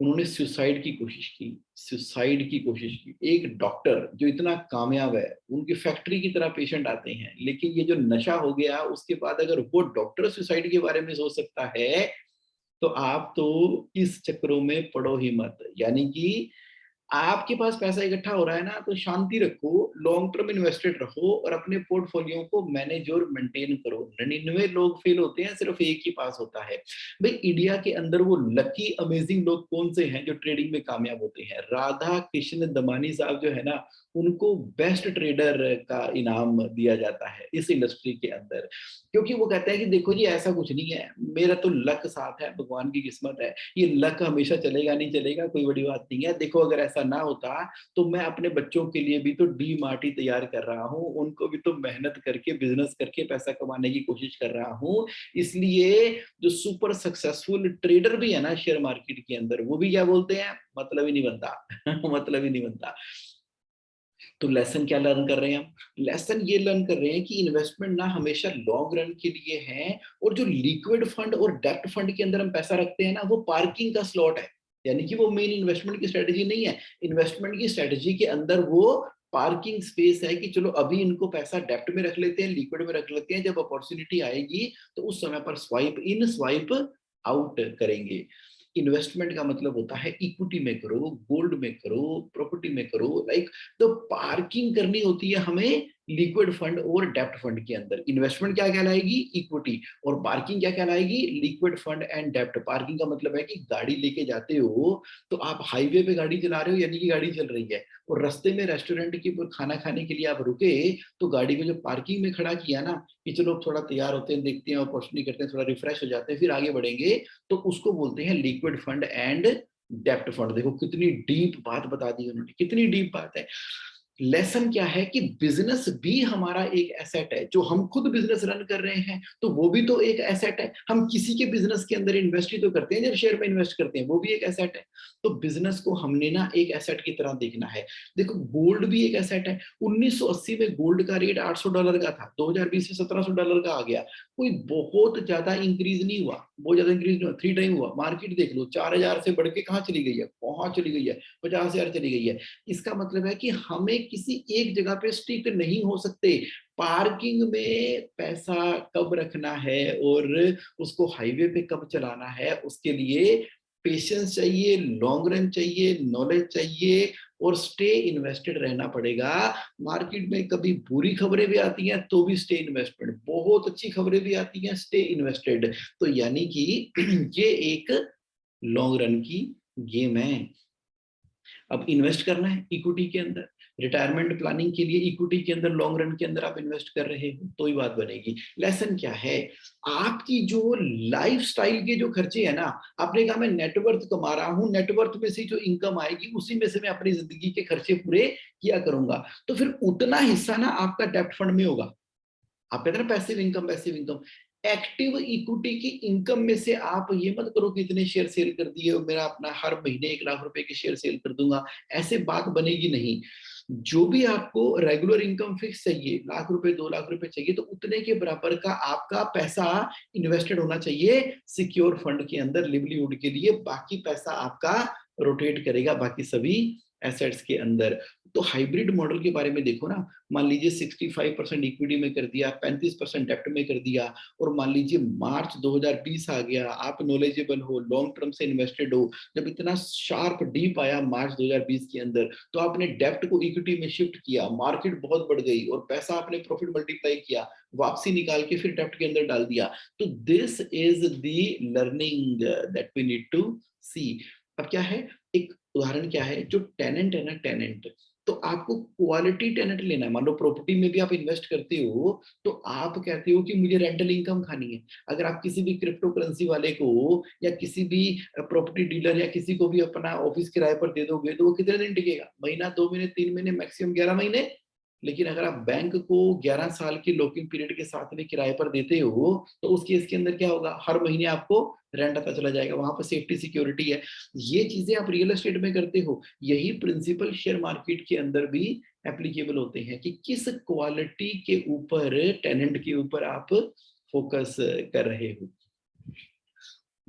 Speaker 1: उन्होंने सुसाइड की कोशिश की, सुसाइड की कोशिश की। एक डॉक्टर जो इतना कामयाब है, उनकी फैक्ट्री की तरह पेशेंट आते हैं, लेकिन ये जो नशा हो गया उसके बाद अगर वो डॉक्टर सुसाइड के बारे में सोच सकता है, तो आप तो इस चक्रों में पड़ो ही मत। यानी कि आपके पास पैसा इकट्ठा हो रहा है ना, तो शांति रखो, लॉन्ग टर्म इन्वेस्टेड रहो, और अपने पोर्टफोलियो को मैनेज और मेंटेन करो। 99 लोग फेल होते हैं, सिर्फ एक ही पास होता है। भाई इंडिया के अंदर वो लकी अमेजिंग लोग कौन से हैं जो ट्रेडिंग में कामयाब होते हैं? राधा कृष्ण दमानी साहब जो है ना, उनको बेस्ट ट्रेडर का इनाम दिया जाता है इस इंडस्ट्री के अंदर, क्योंकि वो कहते हैं कि देखो जी ऐसा कुछ नहीं है, मेरा तो लक साथ है, भगवान की किस्मत है, ये लक हमेशा चलेगा नहीं चलेगा कोई बड़ी बात नहीं है। देखो अगर ऐसा ना होता तो मैं अपने बच्चों के लिए भी तो डी मार्टी तैयार कर रहा हूँ, उनको भी तो मेहनत करके बिजनेस करके पैसा कमाने की कोशिश कर रहा हूँ। इसलिए जो सुपर सक्सेसफुल ट्रेडर भी है ना शेयर मार्केट के अंदर, वो भी क्या बोलते हैं, मतलब ही नहीं बनता मतलब ही नहीं बनता। तो लेसन क्या लर्न कर रहे हैं हम? लेसन ये लर्न कर रहे हैं कि इन्वेस्टमेंट ना हमेशा लॉन्ग रन के लिए है, और जो लिक्विड फंड और डेप्ट फंड के अंदर हम पैसा रखते हैं ना, वो पार्किंग का स्लॉट है। यानी कि वो मेन इन्वेस्टमेंट की स्ट्रेटेजी नहीं है। इन्वेस्टमेंट की स्ट्रेटेजी के अंदर वो पार्किंग स्पेस है कि चलो अभी इनको पैसा डेप्ट में रख लेते हैं, लिक्विड में रख लेते हैं, जब अपॉर्चुनिटी आएगी तो उस समय पर स्वाइप इन स्वाइप आउट करेंगे। इन्वेस्टमेंट का मतलब होता है इक्विटी में करो, गोल्ड में करो, प्रॉपर्टी में करो, लाइक तो पार्किंग करनी होती है हमें लिक्विड फंड और डेप्ट फंड के अंदर। इन्वेस्टमेंट क्या कहलाएगी? इक्विटी। और पार्किंग क्या कहलाएगी? लिक्विड फंड एंड डेप्ट। पार्किंग का मतलब है कि गाड़ी लेके जाते हो तो आप हाईवे पे गाड़ी चला रहे हो, यानी कि गाड़ी चल रही है, और रास्ते में रेस्टोरेंट की खाना खाने के लिए आप रुके, तो गाड़ी को जो पार्किंग में खड़ा किया ना कि चलो थोड़ा तैयार होते हैं, देखते हैं, अपॉर्चुनिटी करते हैं, थोड़ा रिफ्रेश हो जाते हैं, फिर आगे बढ़ेंगे, तो उसको बोलते हैं लिक्विड फंड एंड डेप्ट फंड। देखो कितनी डीप बात बता दी उन्होंने, कितनी डीप बात है। लेसन क्या है कि बिजनेस भी हमारा एक एसेट है। जो हम खुद बिजनेस रन कर रहे हैं तो वो भी तो एक एसेट है। हम किसी के बिजनेस के अंदर इन्वेस्ट ही तो करते हैं, जब शेयर में इन्वेस्ट करते हैं, वो भी एक एसेट है। तो बिजनेस को हमने ना एक एसेट की तरह देखना है। देखो गोल्ड भी एक एसेट है। 1980 में गोल्ड का रेट $800 का था, 2020 में $1700 का आ गया। कोई बहुत ज्यादा इंक्रीज नहीं हुआ, बहुत ज्यादा इंक्रीज नहीं हुआ, 3 टाइम हुआ। मार्केट देख लो, 4000 से बढ़ के कहाँ चली गई है, कहाँ चली गई है, 50,000 चली गई है। इसका मतलब है कि हमें किसी एक जगह पे स्टिक नहीं हो सकते। पार्किंग में पैसा कब रखना है और उसको हाईवे पे कब चलाना है, उसके लिए पेशेंस चाहिए, लॉन्ग रन चाहिए, नॉलेज चाहिए, और स्टे इन्वेस्टेड रहना पड़ेगा। मार्केट में कभी बुरी खबरें भी आती हैं तो भी स्टे इन्वेस्टेड, बहुत अच्छी खबरें भी आती हैं, स्टे इन्वेस्टेड। तो यानी कि ये एक लॉन्ग रन की गेम है। अब इन्वेस्ट करना है इक्विटी के अंदर, रिटायरमेंट प्लानिंग के लिए इक्विटी के अंदर लॉन्ग रन के अंदर आप इन्वेस्ट कर रहे हो तो ही बात बनेगी। लेसन क्या है? आपकी जो लाइफस्टाइल के जो खर्चे है ना, आपने कहा मैं नेटवर्थ कमा रहा हूं, नेटवर्थ में से जो इनकम आएगी उसी में से मैं अपनी जिंदगी के खर्चे पूरे किया करूंगा, तो फिर उतना हिस्सा ना आपका डेप्ट फंड में होगा। आप कहते हैं ना passive income, passive income. Active equity की इनकम में से आप ये मत करो कि इतने शेयर सेल कर दिए और मेरा अपना हर महीने 1 लाख रुपए के शेयर सेल कर दूंगा, ऐसे बात बनेगी नहीं। जो भी आपको रेगुलर इनकम फिक्स चाहिए, लाख रुपए 2 लाख रुपए चाहिए, तो उतने के बराबर का आपका पैसा इन्वेस्टेड होना चाहिए सिक्योर फंड के अंदर लिवलीहुड के लिए। बाकी पैसा आपका रोटेट करेगा बाकी सभी एसेट्स के अंदर। तो हाइब्रिड मॉडल के बारे में देखो ना, मान लीजिए 65% इक्विटी में कर दिया, 35% डेप्ट में कर दिया, और मान लीजिए मार्च 2020 आ गया, आप नॉलेजेबल हो, लॉन्ग टर्म से इन्वेस्टेड हो, जब इतना शार्प डीप आया मार्च 2020 के अंदर, तो आपने डेप्ट को इक्विटी में शिफ्ट किया, मार्केट बहुत बढ़ गई और पैसा आपने प्रॉफिट मल्टीप्लाई किया, वापसी निकाल के फिर डेप्ट के अंदर डाल दिया। तो this is the learning that we need to see. अब क्या है, एक उदाहरण क्या है, जो टेनेंट है ना, टेनेंट, तो आपको क्वालिटी टेनेंट लेना है। मान लो प्रॉपर्टी में भी आप इन्वेस्ट करते हो, तो आप कहते हो कि मुझे रेंटल इनकम खानी है। अगर आप किसी भी क्रिप्टो करेंसी वाले को या किसी भी प्रॉपर्टी डीलर या किसी को भी अपना ऑफिस किराए पर दे दोगे, तो वो कितने दिन टिकेगा? महीना, 2 महीने, 3 महीने, मैक्सिमम 11 महीने। लेकिन अगर आप बैंक को 11 साल की लॉकिंग पीरियड के साथ में किराए पर देते हो, तो उस केस के अंदर क्या होगा, हर महीने आपको रेंट आता चला जाएगा, वहां पर सेफ्टी सिक्योरिटी है। ये चीजें आप रियल एस्टेट में करते हो, यही प्रिंसिपल शेयर मार्केट के अंदर भी एप्लीकेबल होते हैं कि किस क्वालिटी के ऊपर, टेनेंट के ऊपर आप फोकस कर रहे हो।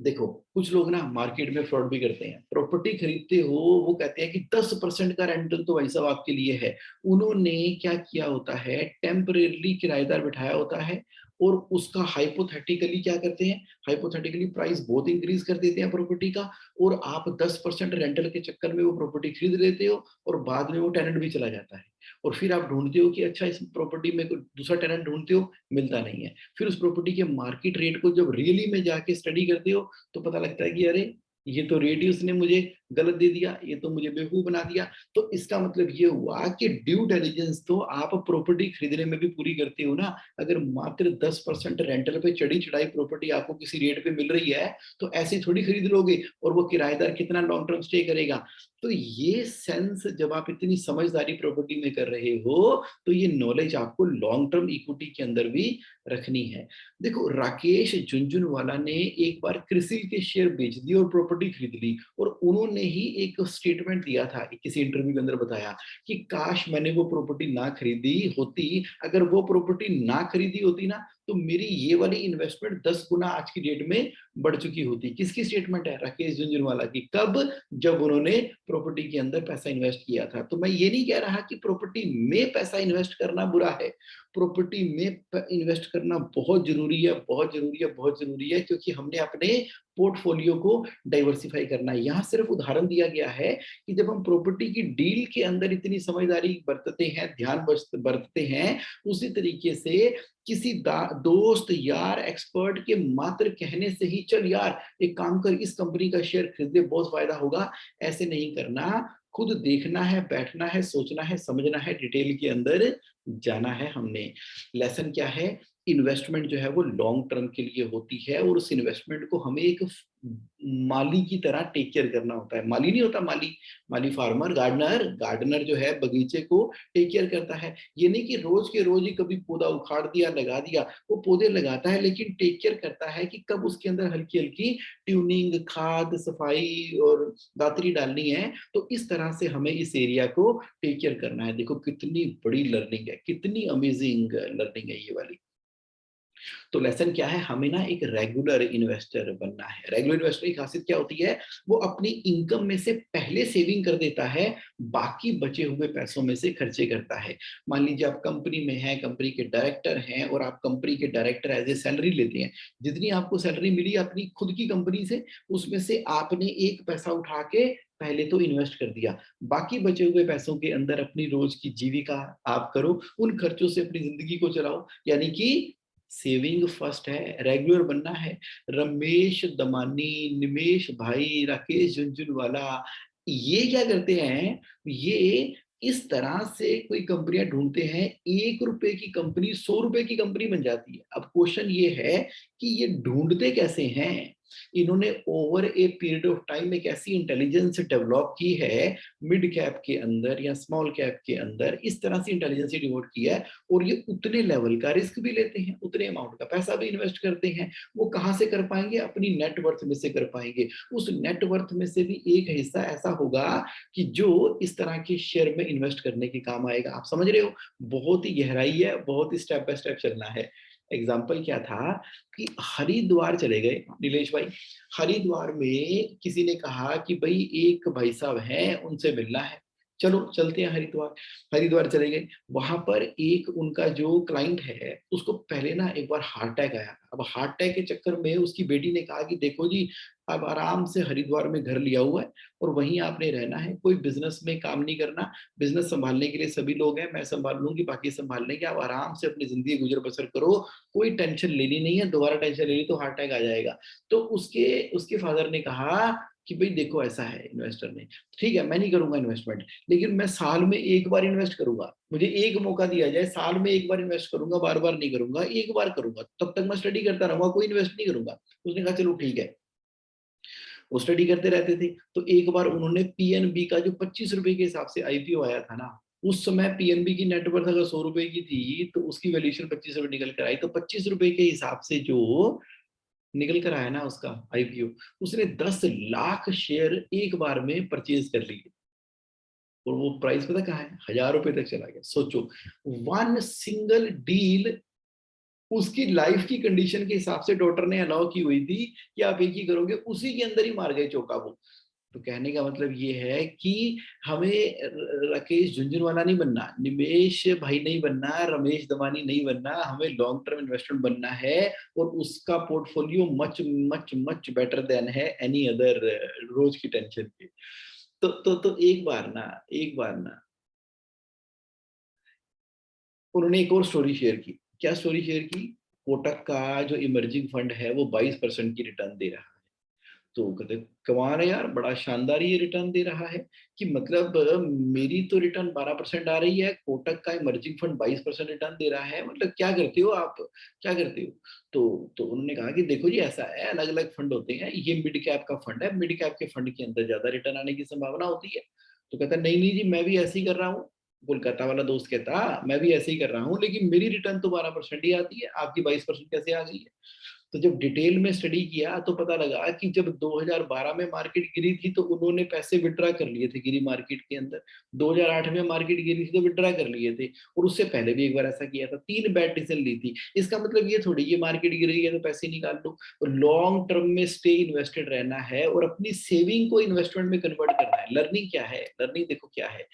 Speaker 1: देखो, कुछ लोग ना मार्केट में फ्रॉड भी करते हैं। प्रॉपर्टी खरीदते हो, वो कहते हैं कि 10% का रेंटल तो भाई साहब आपके लिए है। उन्होंने क्या किया होता है, टेम्परेरली किराएदार बिठाया होता है, और उसका हाइपोथेटिकली क्या करते हैं, हाइपोथेटिकली प्राइस बहुत इंक्रीज कर देते हैं प्रॉपर्टी का, और आप 10% रेंटल के चक्कर में वो प्रॉपर्टी खरीद लेते हो, और बाद में वो टेनेंट भी चला जाता है। और फिर आप ढूंढते हो कि अच्छा, इस प्रॉपर्टी में कोई दूसरा टेनेंट ढूंढते हो, मिलता नहीं है। फिर उस प्रॉपर्टी के मार्केट रेट को जब रियली में जाके स्टडी करते हो, तो पता लगता है कि अरे, ये तो रेट ही उसने मुझे गलत दे दिया, ये तो मुझे बेवकूफ बना दिया। तो इसका मतलब ये हुआ कि ड्यू डिलिजेंस तो आप प्रॉपर्टी खरीदने में भी पूरी करते हो ना। अगर मात्र 10% रेंटल पे चढ़ी चढ़ाई प्रॉपर्टी आपको किसी रेट पे मिल रही है, तो ऐसे थोड़ी खरीद लोगे, और वो किराएदार कितना लॉन्ग टर्म स्टे करेगा। तो ये सेंस, जब आप इतनी समझदारी प्रॉपर्टी में कर रहे हो, तो ये नॉलेज आपको लॉन्ग टर्म इक्विटी के अंदर भी रखनी है। देखो, राकेश झुनझुनवाला ने एक बार क्रिसिल के शेयर बेच दिए और प्रॉपर्टी खरीद ली, और उन्होंने ही एक स्टेटमेंट दिया था, किसी इंटरव्यू के अंदर बताया कि काश मैंने वो प्रॉपर्टी ना खरीदी होती, अगर वो प्रॉपर्टी ना खरीदी होती ना, तो मेरी ये वाली इन्वेस्टमेंट 10 गुना आज की डेट में बढ़ चुकी होती। किसकी स्टेटमेंट है? राकेश झुनझुनवाला की। कब? जब उन्होंने प्रॉपर्टी के अंदर पैसा इन्वेस्ट किया था। तो मैं ये नहीं कह रहा कि प्रॉपर्टी में पैसा इन्वेस्ट करना बुरा है, प्रॉपर्टी में इन्वेस्ट करना बहुत जरूरी है, बहुत जरूरी है, बहुत जरूरी है, क्योंकि हमने अपने पोर्टफोलियो को डाइवर्सिफाई करना है। यहाँ सिर्फ उदाहरण दिया गया है कि जब हम प्रॉपर्टी की डील के अंदर इतनी समझदारी बरतते हैं, ध्यान बरतते हैं, उसी तरीके से किसी दोस्त, यार, एक्सपर्ट के मात्र कहने से ही चल यार एक काम कर, इस कंपनी का शेयर खरीद ले, बहुत फायदा होगा, ऐसे नहीं करना। खुद देखना है, बैठना है, सोचना है, समझना है, डिटेल के अंदर जाना है हमने। लेसन क्या है, इन्वेस्टमेंट जो है वो लॉन्ग टर्म के लिए होती है, और उस इन्वेस्टमेंट को हमें एक माली की तरह टेक केयर करना होता है। माली नहीं होता, माली, माली फार्मर, गार्डनर, गार्डनर जो है बगीचे को टेक केयर करता है। ये नहीं कि रोज के रोज ही कभी पौधा उखाड़ दिया, लगा दिया। वो पौधे लगाता है, लेकिन टेक केयर करता है कि कब उसके अंदर हल्की हल्की ट्यूनिंग, खाद, सफाई और दातरी डालनी है। तो इस तरह से हमें इस एरिया को टेक केयर करना है। देखो कितनी बड़ी लर्निंग है, कितनी अमेजिंग लर्निंग है ये वाली। तो लेसन क्या है, हमें ना एक रेगुलर इन्वेस्टर बनना है। रेगुलर इन्वेस्टर की खासियत क्या होती है, वो अपनी इनकम में से पहले सेविंग कर देता है, बाकी बचे हुए पैसों में से खर्चे करता है। मान लीजिए आप कंपनी में हैं, कंपनी के डायरेक्टर हैं, और आप कंपनी के डायरेक्टर एज ए सैलरी लेते हैं। जितनी आपको सैलरी मिली अपनी खुद की कंपनी से, उसमें से आपने एक पैसा उठा के पहले तो इन्वेस्ट कर दिया, बाकी बचे हुए पैसों के अंदर अपनी रोज की जीविका आप करो, उन खर्चों से अपनी जिंदगी को चलाओ। यानी कि सेविंग फर्स्ट है, रेगुलर बनना है। रमेश दमानी, निमेश भाई, राकेश झुनझुनवाला, ये क्या करते हैं, ये इस तरह से कोई कंपनियां ढूंढते हैं, 1 रुपए की कंपनी 100 रुपए की कंपनी बन जाती है। अब क्वेश्चन ये है कि ये ढूंढते कैसे हैं? इन्होंने over a period of time एक ऐसी इंटेलिजेंस डेवलप की है मिड कैप के अंदर या स्मॉल कैप के अंदर, इस तरह से इंटेलिजेंस डिवोट किया है। और ये उतने लेवल का रिस्क भी लेते हैं, उतने अमाउंट का पैसा भी इन्वेस्ट करते हैं। वो कहां से कर पाएंगे? अपनी नेटवर्थ में से कर पाएंगे। उस नेटवर्थ में से भी एक हिस्सा ऐसा होगा कि जो इस तरह के शेयर में इन्वेस्ट करने के काम आएगा। आप समझ रहे हो, बहुत ही गहराई है, बहुत ही स्टेप बाय स्टेप चलना है। एग्जाम्पल क्या था कि हरिद्वार चले गए नीलेश भाई। हरिद्वार में किसी ने कहा कि भाई एक भाई साहब हैं, उनसे मिलना है, चलो चलते हैं हरिद्वार। हरिद्वार चले गए। वहां पर एक उनका जो क्लाइंट है उसको पहले ना एक बार हार्ट अटैक आया। अब हार्ट अटैक के चक्कर में उसकी बेटी ने कहा कि देखो जी, अब आराम से हरिद्वार में घर लिया हुआ है और वहीं आपने रहना है, कोई बिजनेस में काम नहीं करना। बिजनेस संभालने के लिए सभी लोग हैं, मैं संभाल लूंगी, बाकी संभाल लेंगे, आप आराम से अपनी जिंदगी गुजर बसर करो, कोई टेंशन लेनी नहीं है, दोबारा टेंशन ले ली तो हार्ट अटैक आ जाएगा। तो उसके उसके फादर ने कहा कि भाई देखो ऐसा है, इन्वेस्टर ने, ठीक है मैं नहीं करूंगा इन्वेस्टमेंट, लेकिन मैं साल में एक बार इन्वेस्ट करूंगा, मुझे एक मौका दिया जाए, साल में एक बार इन्वेस्ट करूंगा, बार बार नहीं करूंगा, एक बार करूंगा, तब तक मैं स्टडी करता रहूंगा, कोई इन्वेस्ट नहीं करूंगा। उसने कहा चलो ठीक है। वो स्टडी करते रहते थे। तो एक बार उन्होंने पीएनबी का जो 25 रुपए के हिसाब से आईपीओ आया था ना, उस समय पीएनबी की नेटवर्थ अगर 100 रुपए की थी तो उसकी वैल्यूएशन 25 रुपए निकल कर आई। तो 25 रुपए के हिसाब से जो निकल कर आया ना उसका आईपीओ, उसने 10 लाख शेयर एक बार में परचेज कर लिए। और वो प्राइस पता कहाँ है? 1000 रुपए तक चला गया। सोचो, वन सिंगल डील उसकी लाइफ की कंडीशन के हिसाब से डॉक्टर ने अलाउ की हुई थी कि आप एक ही करोगे, उसी के अंदर ही मार गए चौका वो। तो कहने का मतलब ये है कि हमें राकेश झुंझुनवाला नहीं बनना, निमेश भाई नहीं बनना, रमेश दमानी नहीं बनना, हमें लॉन्ग टर्म इन्वेस्टमेंट बनना है। और उसका portfolio much much much better than है एनी अदर रोज की टेंशन के। तो एक बार ना उन्होंने एक और स्टोरी शेयर की। क्या स्टोरी शेयर की? कोटक का जो इमर्जिंग फंड है वो 22% की रिटर्न दे रहा है। तो कहते कमाल है यार, बड़ा शानदार ये रिटर्न दे रहा है कि मतलब मेरी तो रिटर्न 12% आ रही है, कोटक का इमर्जिंग फंड 22% रिटर्न दे रहा है, मतलब क्या करते हो आप, क्या करते हो? तो उन्होंने कहा कि देखो जी ऐसा है, अलग अलग फंड होते हैं, ये मिड कैप का फंड है, मिड कैप के फंड के अंदर ज्यादा रिटर्न आने की संभावना होती है। तो कहता नहीं नहीं जी, मैं भी ऐसे ही कर रहा हूँ। कोलकाता वाला दोस्त कहता मैं भी ऐसे ही कर रहा हूँ, लेकिन मेरी रिटर्न तो 12% ही आती है, आपकी 22% कैसे आ गई है? तो जब डिटेल में स्टडी किया तो पता लगा कि जब 2012 में मार्केट गिरी थी तो उन्होंने पैसे विड्रा कर लिए थे गिरी मार्केट के अंदर। 2008 में मार्केट गिरी थी तो विड्रा कर लिए थे। और उससे पहले भी एक बार ऐसा किया था, 3 बैड डिसीजन ली थी। इसका मतलब ये थोड़ी ये मार्केट गिर गई है तो पैसे निकाल लो। तो लॉन्ग टर्म में स्टे इन्वेस्टेड रहना है और अपनी सेविंग को इन्वेस्टमेंट में कन्वर्ट करना है। लर्निंग क्या है? लर्निंग देखो क्या है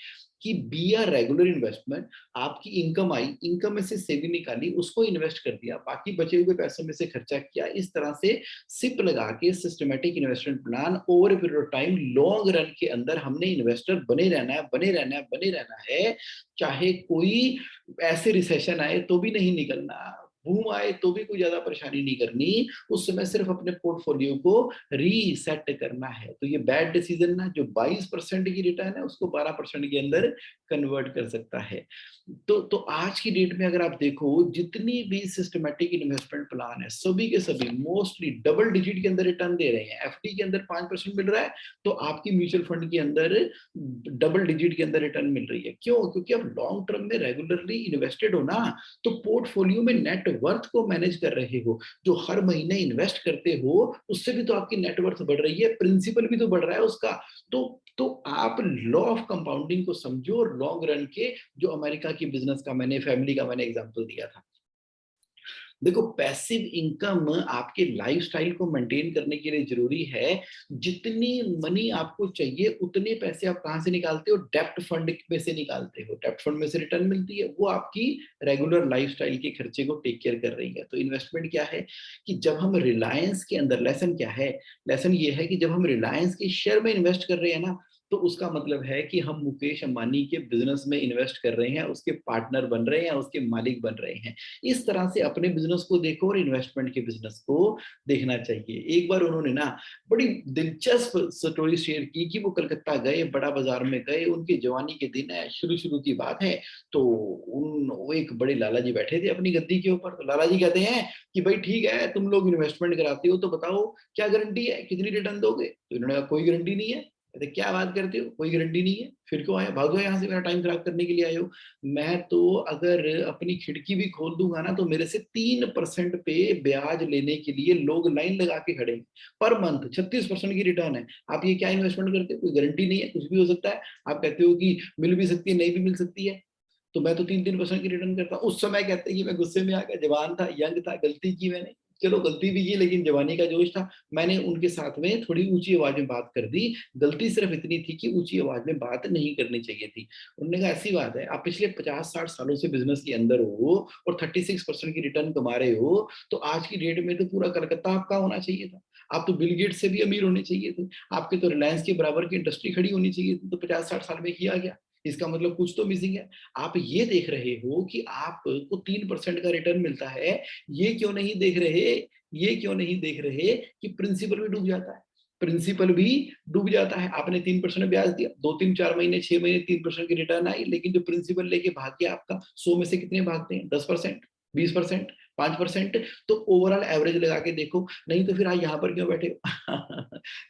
Speaker 1: कि बी आर रेगुलर इन्वेस्टमेंट। आपकी इनकम आई, इनकम में से सेविंग निकाली, उसको इन्वेस्ट कर दिया, बाकी बचे हुए पैसों में से खर्चा किया। इस तरह से सिप लगा के systematic investment plan over period of time long run के अंदर हमने इन्वेस्टर बने रहना है, बने रहना है, बने रहना है। चाहे कोई ऐसे रिसेशन आए तो भी नहीं निकलना, बूम आए तो भी कोई ज्यादा परेशानी नहीं करनी। उस समय सिर्फ अपने पोर्टफोलियो को रीसेट करना है। तो ये बैड डिसीजन ना, जो 22% की रिटर्न है उसको 12% के अंदर कन्वर्ट कर सकता है। तो आज की डेट में अगर आप देखो, जितनी भी सिस्टमेटिक इन्वेस्टमेंट प्लान है सभी के सभी मोस्टली डबल डिजिट के अंदर रिटर्न दे रहे हैं। एफडी के अंदर 5% मिल रहा है, तो आपकी म्यूचुअल फंड के अंदर डबल डिजिट के अंदर रिटर्न मिल रही है। क्यों? क्योंकि आप लॉन्ग टर्म में रेगुलरली इन्वेस्टेड हो ना, तो पोर्टफोलियो में नेटवर्थ को मैनेज कर रहे हो। जो हर महीने इन्वेस्ट करते हो उससे भी तो आपकी नेटवर्थ बढ़ रही है, प्रिंसिपल भी तो बढ़ रहा है उसका। तो आप लॉ ऑफ कंपाउंडिंग को समझो और लॉन्ग रन के, जो अमेरिका की बिजनेस का मैंने फैमिली का मैंने एग्जांपल दिया था। देखो, पैसिव इनकम आपके लाइफस्टाइल को मेंटेन करने के लिए जरूरी है। जितनी मनी आपको चाहिए उतने पैसे आप कहां से निकालते हो? डेप्ट फंड में से निकालते हो। डेप्ट फंड में से रिटर्न मिलती है, वो आपकी रेगुलर लाइफस्टाइल के खर्चे को टेक केयर कर रही है। तो इन्वेस्टमेंट क्या है कि जब हम रिलायंस के अंदर, लेसन क्या है? लेसन ये है कि जब हम रिलायंस के शेयर में इन्वेस्ट कर रहे हैं ना, तो उसका मतलब है कि हम मुकेश अंबानी के बिजनेस में इन्वेस्ट कर रहे हैं, उसके पार्टनर बन रहे हैं, उसके मालिक बन रहे हैं। इस तरह से अपने बिजनेस को देखो और इन्वेस्टमेंट के बिजनेस को देखना चाहिए। एक बार उन्होंने ना बड़ी दिलचस्प स्टोरी शेयर की कि वो कलकत्ता गए, बड़ा बाजार में गए, उनकी जवानी के दिन है, शुरू शुरू की बात है। तो वो एक बड़े लाला जी बैठे थे अपनी गद्दी के ऊपर। तो लाला जी कहते हैं कि भाई ठीक है, तुम लोग इन्वेस्टमेंट कराते हो तो बताओ क्या गारंटी है, कितनी रिटर्न दोगे? तो इन्होंने कहा कोई गारंटी नहीं है। कहते क्या बात करते हो, कोई गारंटी नहीं है? फिर क्यों आए, भागो यहाँ से, मेरा टाइम खराब करने के लिए आए हो? मैं तो अगर अपनी खिड़की भी खोल दूंगा ना तो मेरे से 3% पे ब्याज लेने के लिए लोग लाइन लगा के खड़े हैं। पर मंथ 36% की रिटर्न है। आप ये क्या इन्वेस्टमेंट करते हो? कोई गारंटी नहीं है, कुछ भी हो सकता है। आप कहते हो कि मिल भी सकती है, नहीं भी मिल सकती है। तो मैं तो 3-3% की रिटर्न करता हूँ। उस समय कहते हैं कि मैं गुस्से में आ गया, जवान था, यंग था, गलती की मैंने। चलो गलती भी की, लेकिन जवानी का जोश था। मैंने उनके साथ में थोड़ी ऊंची आवाज में बात कर दी। गलती सिर्फ इतनी थी कि ऊंची आवाज में बात नहीं करनी चाहिए थी। उन्होंने कहा ऐसी बात है, आप पिछले 50-60 सालों से बिजनेस के अंदर हो और 36% की रिटर्न कमा रहे हो, तो आज की डेट में तो पूरा कलकत्ता आपका होना चाहिए था। आप तो बिल गेट से भी अमीर होने चाहिए थे। आपके तो रिलायंस के बराबर की इंडस्ट्री खड़ी होनी चाहिए थी। तो 50-60 साल में किया गया, इसका मतलब कुछ तो मिसिंग है। आप ये देख रहे हो कि आपको 3% का रिटर्न मिलता है, ये क्यों नहीं देख रहे, ये क्यों नहीं देख रहे कि प्रिंसिपल भी डूब जाता है? प्रिंसिपल भी डूब जाता है। आपने 3% ब्याज दिया, 2-3-4 महीने 6 महीने 3% की रिटर्न आई, लेकिन जो प्रिंसिपल लेके भाग गया आपका, 100 में से कितने भागते हैं? 10%, 20%, 5%। तो ओवरऑल एवरेज लगा के देखो, नहीं तो फिर आज यहाँ पर क्यों बैठे हो?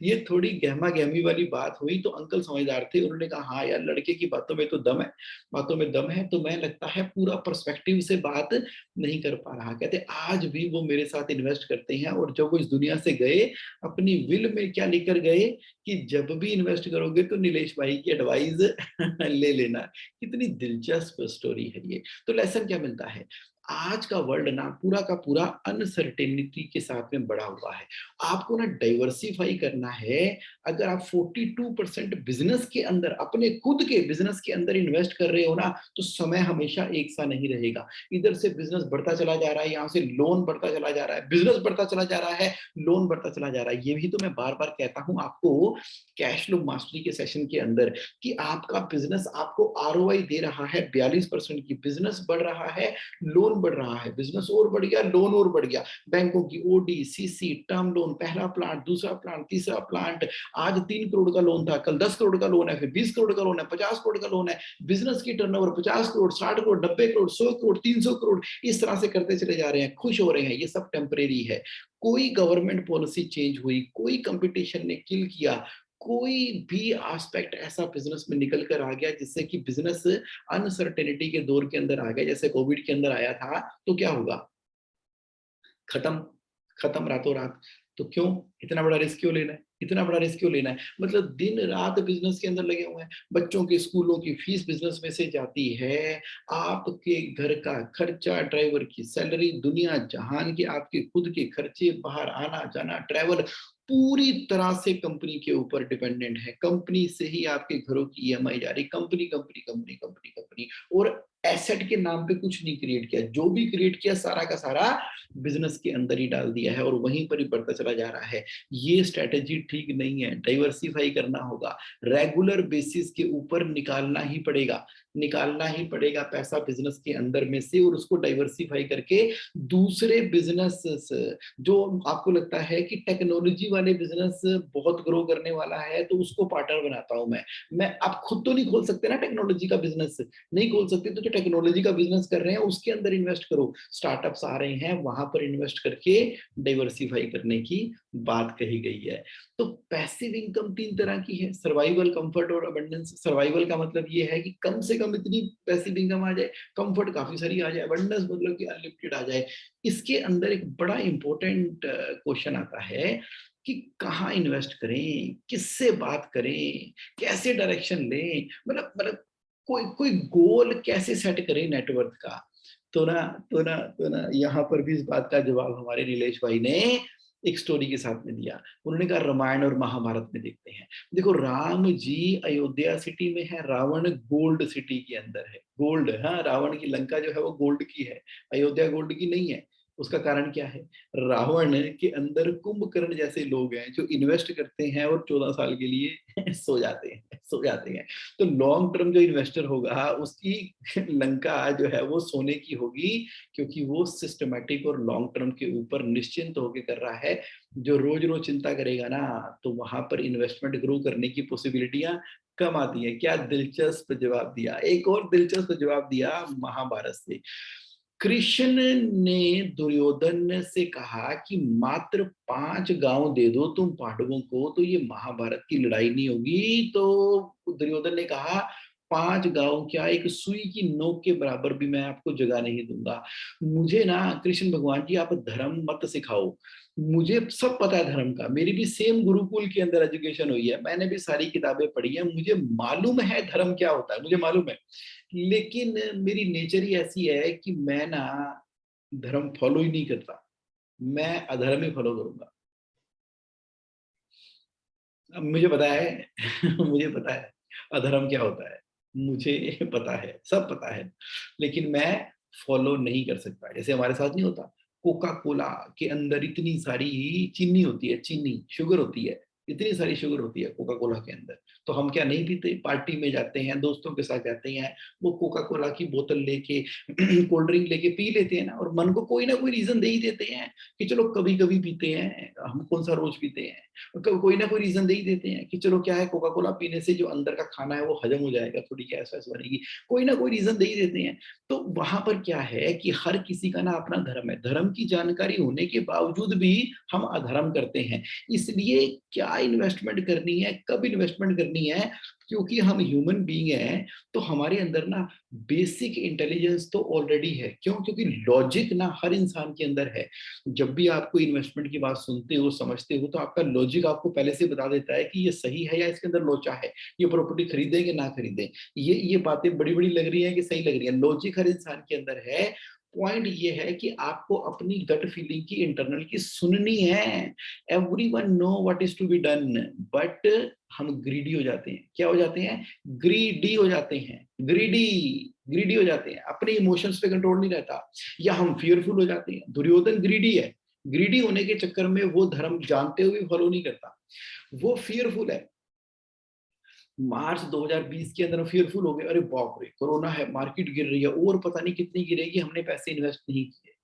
Speaker 1: ये थोड़ी गहमा गहमी वाली बात हुई। तो अंकल समझदार थे, उन्होंने कहा हाँ यार, लड़के की बातों में तो दम है, बातों में दम है। तो मैं लगता है पूरा पर्सपेक्टिव से बात नहीं कर पा रहा। कहते आज भी वो मेरे साथ इन्वेस्ट करते हैं, और जब वो इस दुनिया से गए, अपनी विल में क्या लिखकर गए कि जब भी इन्वेस्ट करोगे तो नीलेश भाई की एडवाइस ले लेना। कितनी दिलचस्प स्टोरी है ये। तो लेसन क्या मिलता है? आज का वर्ल्ड ना पूरा का पूरा अनसर्टेनिटी के साथ में बढ़ा हुआ है। आपको ना डाइवर्सिफाई करना है। अगर आप 42% बिजनेस के अंदर, अपने खुद के बिजनेस के अंदर इन्वेस्ट कर रहे हो ना, तो समय हमेशा एक सा नहीं रहेगा। इधर से बिजनेस बढ़ता चला जा रहा है, यहाँ से लोन बढ़ता चला जा रहा है, बिजनेस बढ़ता चला जा रहा है, लोन बढ़ता चला जा रहा है। ये भी तो मैं बार बार कहता हूं आपको कैश फ्लो मास्टरी के सेशन के अंदर, कि आपका बिजनेस आपको आरओआई दे रहा है 42% की, बिजनेस बढ़ रहा है, लोन बढ़ रहा है, बिजनेस और बढ़ गया, लोन और बढ़ गया। बैंकों की ओडी, सीसी, टर्म लोन, पहला प्लांट, दूसरा प्लांट, तीसरा प्लांट। आज 3 करोड़ का लोन था, कल 10 करोड़ का लोन है, फिर 20 करोड़ का लोन है, 50 करोड़ का लोन है। बिजनेस की टर्नओवर 50 करोड़, 60 करोड़, 90 करोड़, 100 करोड़, 300 करोड़, इस तरह से करते चले जा रहे हैं, खुश हो रहे हैं। ये सब टेम्परेरी है। कोई गवर्नमेंट पॉलिसी चेंज हुई, कोई कंपटीशन ने किल किया, कोई भी एस्पेक्ट ऐसा बिजनेस में निकल कर आ गया जिससे कि बिजनेस अनसर्टेनिटी के दौर के अंदर आ गया, जैसे कोविड के अंदर आया था, तो क्या होगा? खत्म, खत्म रातों रात। तो क्यों इतना बड़ा रिस्क क्यों लेना है? इतना बड़ा रिस्क क्यों लेना है? मतलब दिन रात बिजनेस के अंदर लगे हुए हैं। बच्चों के स्कूलों की फीस बिजनेस में से जाती है, आपके घर का खर्चा, ड्राइवर की सैलरी, दुनिया जहान के आपके खुद के खर्चे, बाहर आना जाना, ट्रैवल, पूरी तरह से कंपनी के ऊपर डिपेंडेंट है। कंपनी से ही आपके घरों की ईएमआई जा रही, company company company company company. और एसेट के नाम पे कुछ नहीं क्रिएट किया, जो भी क्रिएट किया सारा का सारा बिजनेस के अंदर ही डाल दिया है, और वहीं पर ही बढ़ता चला जा रहा है। ये स्ट्रेटेजी ठीक नहीं है, डाइवर्सिफाई करना होगा। रेगुलर बेसिस के ऊपर निकालना ही पड़ेगा, निकालना ही पड़ेगा पैसा बिजनेस के अंदर में से, और उसको डाइवर्सिफाई करके दूसरे बिजनेस, जो आपको लगता है कि टेक्नोलॉजी वाले बिजनेस बहुत ग्रो करने वाला है, तो उसको पार्टनर बनाता हूं मैं। आप खुद तो नहीं खोल सकते ना टेक्नोलॉजी का बिजनेस, नहीं खोल सकते, तो जो टेक्नोलॉजी का बिजनेस कर रहे हैं उसके अंदर इन्वेस्ट करो। स्टार्टअप्स आ रहे हैं, वहां पर इन्वेस्ट करके डाइवर्सिफाई करने की बात कही गई है। तो पैसिव इनकम 3 तरह की है, सर्वाइवल, कंफर्ट और अबंडेंस। सर्वाइवल का मतलब ये है कि कम से कम इतनी पैसिव इनकम आ जाए, कंफर्ट काफी सारी आ जाए, अबंडेंस मतलब कि अनलिमिटेड आ जाए। इसके अंदर एक बड़ा इंपॉर्टेंट क्वेश्चन आता है कि कहाँ इन्वेस्ट करें, किससे बात करें, कैसे डायरेक्शन लें, मतलब कोई कोई गोल कैसे सेट करें नेटवर्क का। तो ना यहाँ पर भी इस बात का जवाब हमारे नीलेश भाई ने एक स्टोरी के साथ में दिया। उन्होंने कहा रामायण और महाभारत में देखते हैं। देखो राम जी अयोध्या सिटी में है, रावण गोल्ड सिटी के अंदर है। गोल्ड, हाँ, रावण की लंका जो है वो गोल्ड की है, अयोध्या गोल्ड की नहीं है। उसका कारण क्या है? रावण के अंदर कुंभकर्ण जैसे लोग हैं जो इन्वेस्ट करते हैं और 14 साल के लिए सो जाते हैं। सो जाते हैं। तो लॉन्ग टर्म जो इन्वेस्टर होगा उसकी लंका जो है वो सोने की होगी, क्योंकि वो सिस्टमैटिक और लॉन्ग टर्म के ऊपर निश्चिंत होकर कर रहा है। जो रोज रोज चिंता करेगा ना, तो वहां पर इन्वेस्टमेंट ग्रो करने की पॉसिबिलिटियां कम आती है। क्या दिलचस्प जवाब दिया, एक और दिलचस्प जवाब दिया महाभारत से। कृष्ण ने दुर्योधन से कहा कि मात्र 5 गांव दे दो तुम पांडवों को, तो ये महाभारत की लड़ाई नहीं होगी। तो दुर्योधन ने कहा 5 गांव क्या, एक सुई की नोक के बराबर भी मैं आपको जगह नहीं दूंगा। मुझे ना कृष्ण भगवान जी आप धर्म मत सिखाओ, मुझे सब पता है धर्म का, मेरी भी सेम गुरुकुल के अंदर एजुकेशन हुई है, मैंने भी सारी किताबें पढ़ी है, मुझे मालूम है धर्म क्या होता है, मुझे मालूम है। लेकिन मेरी नेचर ही ऐसी है कि मैं ना धर्म फॉलो ही नहीं करता, मैं अधर्म ही फॉलो करूंगा। अब मुझे पता है मुझे पता है अधर्म क्या होता है, मुझे पता है, सब पता है, लेकिन मैं फॉलो नहीं कर सकता। जैसे हमारे साथ नहीं होता, कोका कोला के अंदर इतनी सारी चीनी होती है, चीनी शुगर होती है, इतनी सारी शुगर होती है कोका कोला के अंदर, तो हम क्या नहीं पीते? पार्टी में जाते हैं, दोस्तों के साथ जाते हैं, वो कोका कोला की बोतल लेके कोल्ड ड्रिंक लेके पी लेते हैं ना, और मन को कोई ना कोई रीजन दे ही देते हैं कि चलो कभी कभी पीते हैं, हम कौन सा रोज पीते हैं। कोई ना कोई रीजन दे ही देते हैं कि चलो क्या है, कोका कोला पीने से जो अंदर का खाना है वो हजम हो जाएगा, थोड़ी गैस वैस बनेगी, कोई ना कोई रीजन दे ही देते हैं। तो वहां पर क्या है कि हर किसी का ना अपना धर्म है, धर्म की जानकारी होने के बावजूद भी हम अधर्म करते हैं। इसलिए क्या इन्वेस्टमेंट करनी है, कब इन्वेस्टमेंट करनी है, क्योंकि हम ह्यूमन बीइंग हैं, तो हमारे अंदर ना बेसिक इंटेलिजेंस तो ऑलरेडी है। क्यों? क्योंकि लॉजिक ना हर इंसान के अंदर है। जब भी आपको इन्वेस्टमेंट की बात सुनते हो, समझते हो, तो आपका लॉजिक आपको पहले से बता देता है कि ये सही है या इसके अंदर लोचा है, ये प्रॉपर्टी खरीदें कि ना खरीदें। ये बातें बड़ी बड़ी लग रही है कि सही लग रही है, लॉजिक हर इंसान के अंदर है। पॉइंट ये है कि आपको अपनी गट फीलिंग की, इंटरनल की सुननी है। Everyone know what is to be done, but हम ग्रीडी हो जाते हैं। क्या हो जाते हैं? ग्रीडी हो जाते हैं, ग्रीडी ग्रीडी हो जाते हैं, अपने इमोशंस पे कंट्रोल नहीं रहता, या हम फियरफुल हो जाते हैं। दुर्योधन ग्रीडी है, ग्रीडी होने के चक्कर में वो धर्म जानते हुए फॉलो नहीं करता, वो फियरफुल है। मार्च 2020 के अंदर फियरफुल हो गए, अरे बाप रे कोरोना है, मार्केट गिर रही है, और पता नहीं कितनी गिरेगी, हमने पैसे इन्वेस्ट नहीं किए।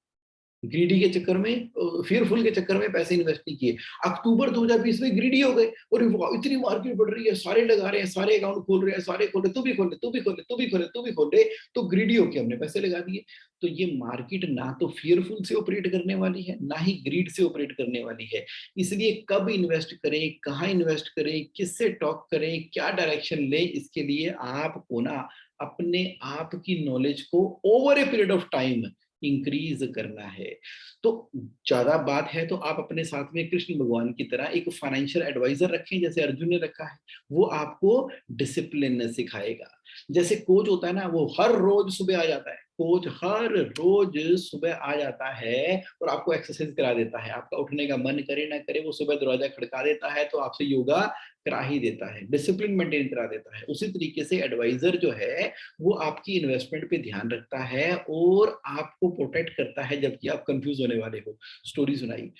Speaker 1: ग्रीडी के चक्कर में, फियरफुल के चक्कर में पैसे इन्वेस्ट नहीं किए। अक्टूबर 2020 में ग्रीडी हो गए, और इतनी मार्केट बढ़ रही है, सारे लगा रहे हैं, सारे अकाउंट खोल रहे हैं, सारे खोल रहे, तू भी खोल ले, तू भी खोल ले, तू भी खोल ले, तू भी खोल ले, तो ग्रीडी होके हमने पैसे लगा दिए। तो ये मार्केट ना तो फियरफुल से ऑपरेट करने वाली है, ना ही ग्रीड से ऑपरेट करने वाली है। इसलिए कब इन्वेस्ट करें, कहाँ इन्वेस्ट करें, किससे टॉक करें, क्या डायरेक्शन लें, इसके लिए आपको ना अपने आप की नॉलेज को over a period of time increase करना है। तो ज्यादा बात है तो आप अपने साथ में कृष्ण भगवान की तरह एक फाइनेंशियल एडवाइजर रखें, जैसे अर्जुन ने रखा है। वो आपको डिसिप्लिन सिखाएगा। जैसे कोच होता है ना, वो हर रोज सुबह आ जाता है, कोच हर रोज सुबह आ जाता है और आपको एक्सरसाइज करा देता है। आपका उठने का मन करे ना करे, वो सुबह दरवाजा खड़का देता है तो आपसे योगा करा ही देता है, डिसिप्लिन मेंटेन करा देता है। उसी तरीके से एडवाइजर जो है वो आपकी इन्वेस्टमेंट पे ध्यान रखता है और आपको प्रोटेक्ट करता है जबकि आप कंफ्यूज होने वाले हो। स्टोरी सुनाई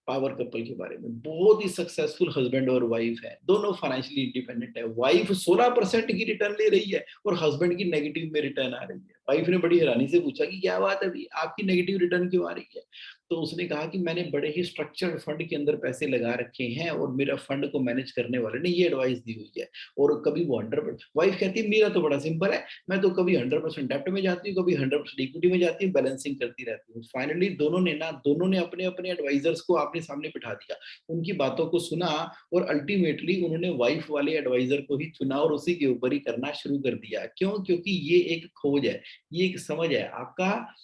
Speaker 1: पावर कपल के बारे में, बहुत ही सक्सेसफुल हस्बैंड और वाइफ है, दोनों फाइनेंशियली इंडिपेंडेंट है। वाइफ 16% की रिटर्न ले रही है और हस्बैंड की नेगेटिव में रिटर्न आ रही है। वाइफ ने बड़ी हैरानी से पूछा कि क्या बात है अभी आपकी नेगेटिव रिटर्न क्यों आ रही है? तो उसने कहा कि मैंने बड़े ही स्ट्रक्चर्ड फंड के अंदर पैसे लगा रखे हैं और मेरा फंड को मैनेज करने वाले ने ये एडवाइस दी हुई है। और कभी वो 100%, वाइफ कहती है मेरा तो बड़ा सिंपल है, मैं तो कभी 100% डेप्ट में जाती हूँ, कभी 100% इक्विटी में जाती हूँ, बैलेंसिंग करती रहती हूँ। फाइनली दोनों ने अपने अपने एडवाइजर्स को आपने सामने बिठा दिया, उनकी बातों को सुना और अल्टीमेटली उन्होंने वाइफ वाले एडवाइजर को ही चुना और उसी के ऊपर ही करना शुरू कर दिया। क्यों? क्योंकि ये एक खोज है, ये एक समझ है, आपका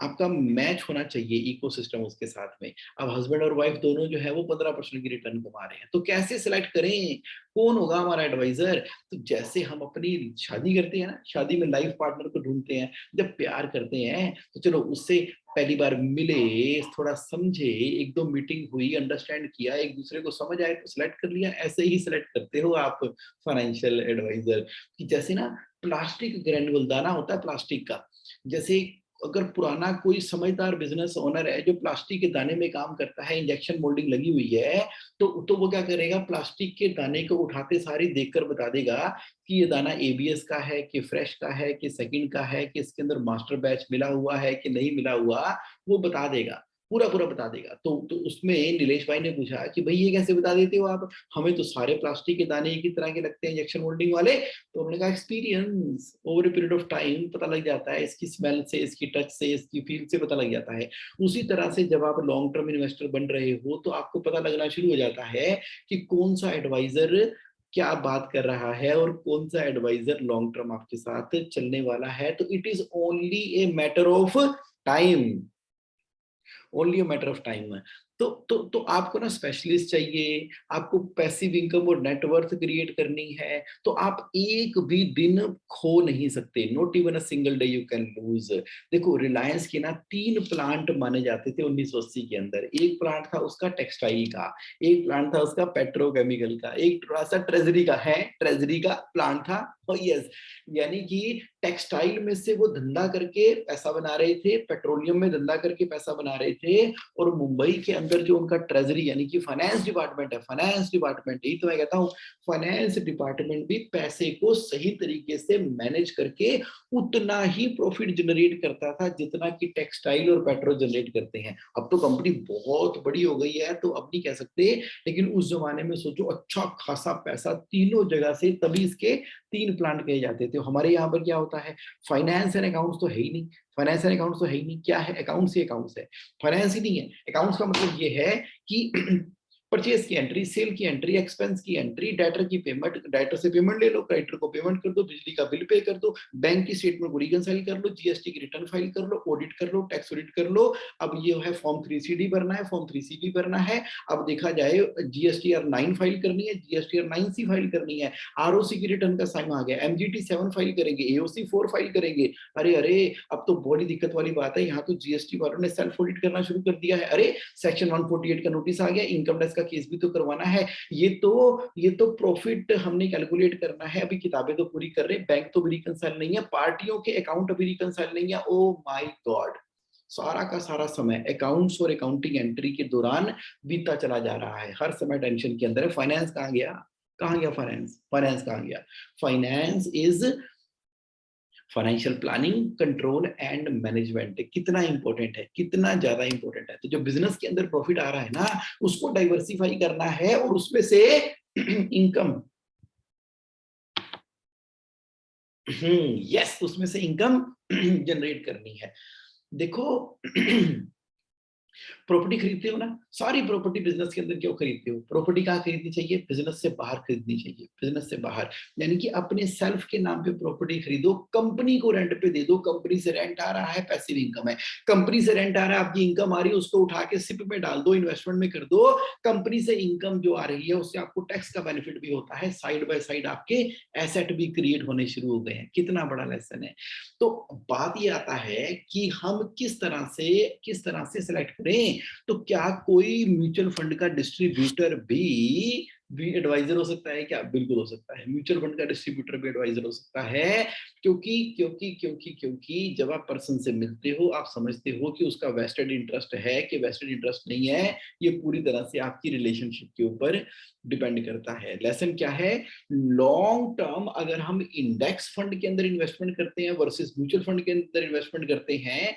Speaker 1: आपका मैच होना चाहिए इकोसिस्टम उसके साथ में। अब हस्बैंड और वाइफ दोनों जो है वो 15% की रिटर्न कमा रहे हैं, तो कैसे सिलेक्ट करें कौन होगा हमारा एडवाइजर? तो जैसे हम अपनी शादी करते हैं ना, शादी में लाइफ पार्टनर को ढूंढते हैं, जब प्यार करते हैं तो चलो उससे पहली बार मिले, थोड़ा समझे, एक दो मीटिंग हुई, अंडरस्टैंड किया, एक दूसरे को समझ आए तो सिलेक्ट कर लिया। ऐसे ही सिलेक्ट करते हो आप फाइनेंशियल एडवाइजर। कि जैसे ना प्लास्टिक ग्रैन्युल दाना होता है प्लास्टिक का, जैसे अगर पुराना कोई समझदार बिजनेस ओनर है जो प्लास्टिक के दाने में काम करता है, इंजेक्शन मोल्डिंग लगी हुई है, तो वो क्या करेगा, प्लास्टिक के दाने को उठाते सारी देखकर बता देगा कि ये दाना एबीएस का है, कि फ्रेश का है, कि सेकंड का है, कि इसके अंदर मास्टर बैच मिला हुआ है कि नहीं मिला हुआ, वो बता देगा, पूरा पूरा बता देगा। तो उसमें नीलेश भाई ने पूछा कि भाई ये कैसे बता देते हो आप, हमें तो सारे प्लास्टिक के दाने एक ही तरह के लगते हैं इंजेक्शन मोल्डिंग वाले। तो उन्होंने कहा experience, over a period of time पता लग जाता है, इसकी स्मेल से, इसकी टच से, इसकी फील से पता लग जाता है। उसी तरह से जब आप लॉन्ग टर्म इन्वेस्टर बन रहे हो तो आपको पता लगना शुरू हो जाता है कि कौन सा एडवाइजर क्या बात कर रहा है और कौन सा एडवाइजर लॉन्ग टर्म आपके साथ चलने वाला है। तो it is only a matter of time, only a matter of time. तो आपको ना स्पेशलिस्ट चाहिए, आपको पैसिव इनकम और नेटवर्थ क्रिएट करनी है, तो आप एक भी दिन खो नहीं सकते, not even a single day you can lose. देखो रिलायंस के ना 3 प्लांट माने जाते थे 1980 के अंदर। एक प्लांट था उसका टेक्सटाइल का, एक प्लांट था उसका पेट्रोकेमिकल का, एक थोड़ा सा ट्रेजरी का है, ट्रेजरी का प्लांट था। और यस, यानी कि टेक्सटाइल में से वो धंधा करके पैसा बना रहे थे, पेट्रोलियम में धंधा करके पैसा बना रहे थे, और मुंबई के अंदर जो उनका ट्रेजरी यानी कि फाइनेंस डिपार्टमेंट है, फाइनेंस डिपार्टमेंट, यही तो मैं कहता हूँ, फाइनेंस डिपार्टमेंट भी पैसे को सही तरीके से मैनेज करके उतना ही प्रॉफिट जनरेट करता था जितना कि टेक्सटाइल और पेट्रोल जनरेट करते हैं। अब तो कंपनी बहुत बड़ी हो गई है तो अब नहीं कह सकते, लेकिन उस जमाने में सोचो अच्छा खासा पैसा तीनों जगह से, तभी इसके 3 प्लांट कहे जाते थे। हमारे यहाँ पर क्या होता है, फाइनेंस एंड अकाउंट्स तो है ही नहीं, फाइनेंस एंड अकाउंट्स तो है ही नहीं, क्या है, अकाउंट्स ही अकाउंट्स है, फाइनेंस ही नहीं है। अकाउंट्स का मतलब ये है कि परचेज की एंट्री, सेल की एंट्री, एक्सपेंस की एंट्री, डेटर की पेमेंट, डेटर से पेमेंट ले लो, क्रेडिटर को पेमेंट कर दो, बिजली का बिल पे कर दो, बैंक की स्टेटमेंट को रिकंसाइल कर लो, जीएसटी की रिटर्न फाइल कर लो, ऑडिट कर लो, टैक्स ऑडिट कर लो। अब ये है फॉर्म 3CD भरना है, फॉर्म 3CB भरना है। अब देखा जाए जीएसटीआर 9 फाइल करनी है, जीएसटीआर 9C फाइल करनी है, आरओसी की रिटर्न का टाइम आ गया, एमजीटी 7 फाइल करेंगे, एओसी 4 फाइल करेंगे। अरे अरे अब तो बड़ी दिक्कत वाली बात है, यहाँ तो जीएसटी वालों ने सेल्फ ऑडिट करना शुरू कर दिया है। अरे सेक्शन 148 का नोटिस आ गया, इनकम टैक्स का केस भी तो करवाना है। ये तो प्रॉफिट हमने कैलकुलेट करना है, अभी किताबें तो पूरी कर रहे हैं, बैंक तो भी रिकंसाइल नहीं है, पार्टियों के अकाउंट अभी रिकंसाइल नहीं है। ओ माय गॉड, सारा का सारा समय अकाउंट्स और अकाउंटिंग एंट्री के दौरान बीतता चला जा रहा है, हर समय टेंशन के अंदर है। फाइनेंस कहाँ गया, कहाँ गया फाइनेंस, फाइनेंस कहाँ गया। Finance is financial planning, control and management. कितना इंपॉर्टेंट है, कितना ज्यादा इंपॉर्टेंट है। तो जो बिजनेस के अंदर प्रॉफिट आ रहा है ना, उसको डाइवर्सिफाई करना है और उसमें से इनकम, यस, उसमें से इनकम जनरेट करनी है। देखो प्रॉपर्टी खरीदते हो ना, सारी प्रॉपर्टी बिजनेस के अंदर क्यों खरीदते हो, प्रॉपर्टी कहाँ खरीदनी चाहिए, बिजनेस से बाहर खरीदनी चाहिए, बिजनेस से बाहर, यानी कि अपने सेल्फ के नाम पे प्रॉपर्टी खरीदो, कंपनी को रेंट पे दे दो, कंपनी से रेंट आ रहा है, पैसिव इनकम है, कंपनी से रेंट आ रहा है, आपकी इनकम आ रही है, उसको उठा के सिप में डाल दो, इन्वेस्टमेंट में कर दो, कंपनी से इनकम जो आ रही है उससे आपको टैक्स का बेनिफिट भी होता है, साइड बाय साइड आपके एसेट भी क्रिएट होने शुरू हो गए हैं। कितना बड़ा लेसन है। तो बात ये आता है कि हम किस तरह से सिलेक्ट करें। तो क्या कोई म्यूचुअल फंड का डिस्ट्रीब्यूटर भी एडवाइजर हो सकता है क्या, बिल्कुल हो सकता है, म्यूचुअल फंड का डिस्ट्रीब्यूटर भी एडवाइजर हो सकता है। क्योंकि जब आप पर्सन से मिलते हो आप समझते हो कि उसका वेस्टेड इंटरेस्ट है कि वेस्टेड इंटरेस्ट नहीं है, ये पूरी तरह से आपकी रिलेशनशिप के ऊपर डिपेंड करता है। लेसन क्या है, लॉन्ग टर्म अगर हम इंडेक्स फंड के अंदर इन्वेस्टमेंट करते हैं वर्सेस म्यूचुअल फंड के अंदर इन्वेस्टमेंट करते हैं,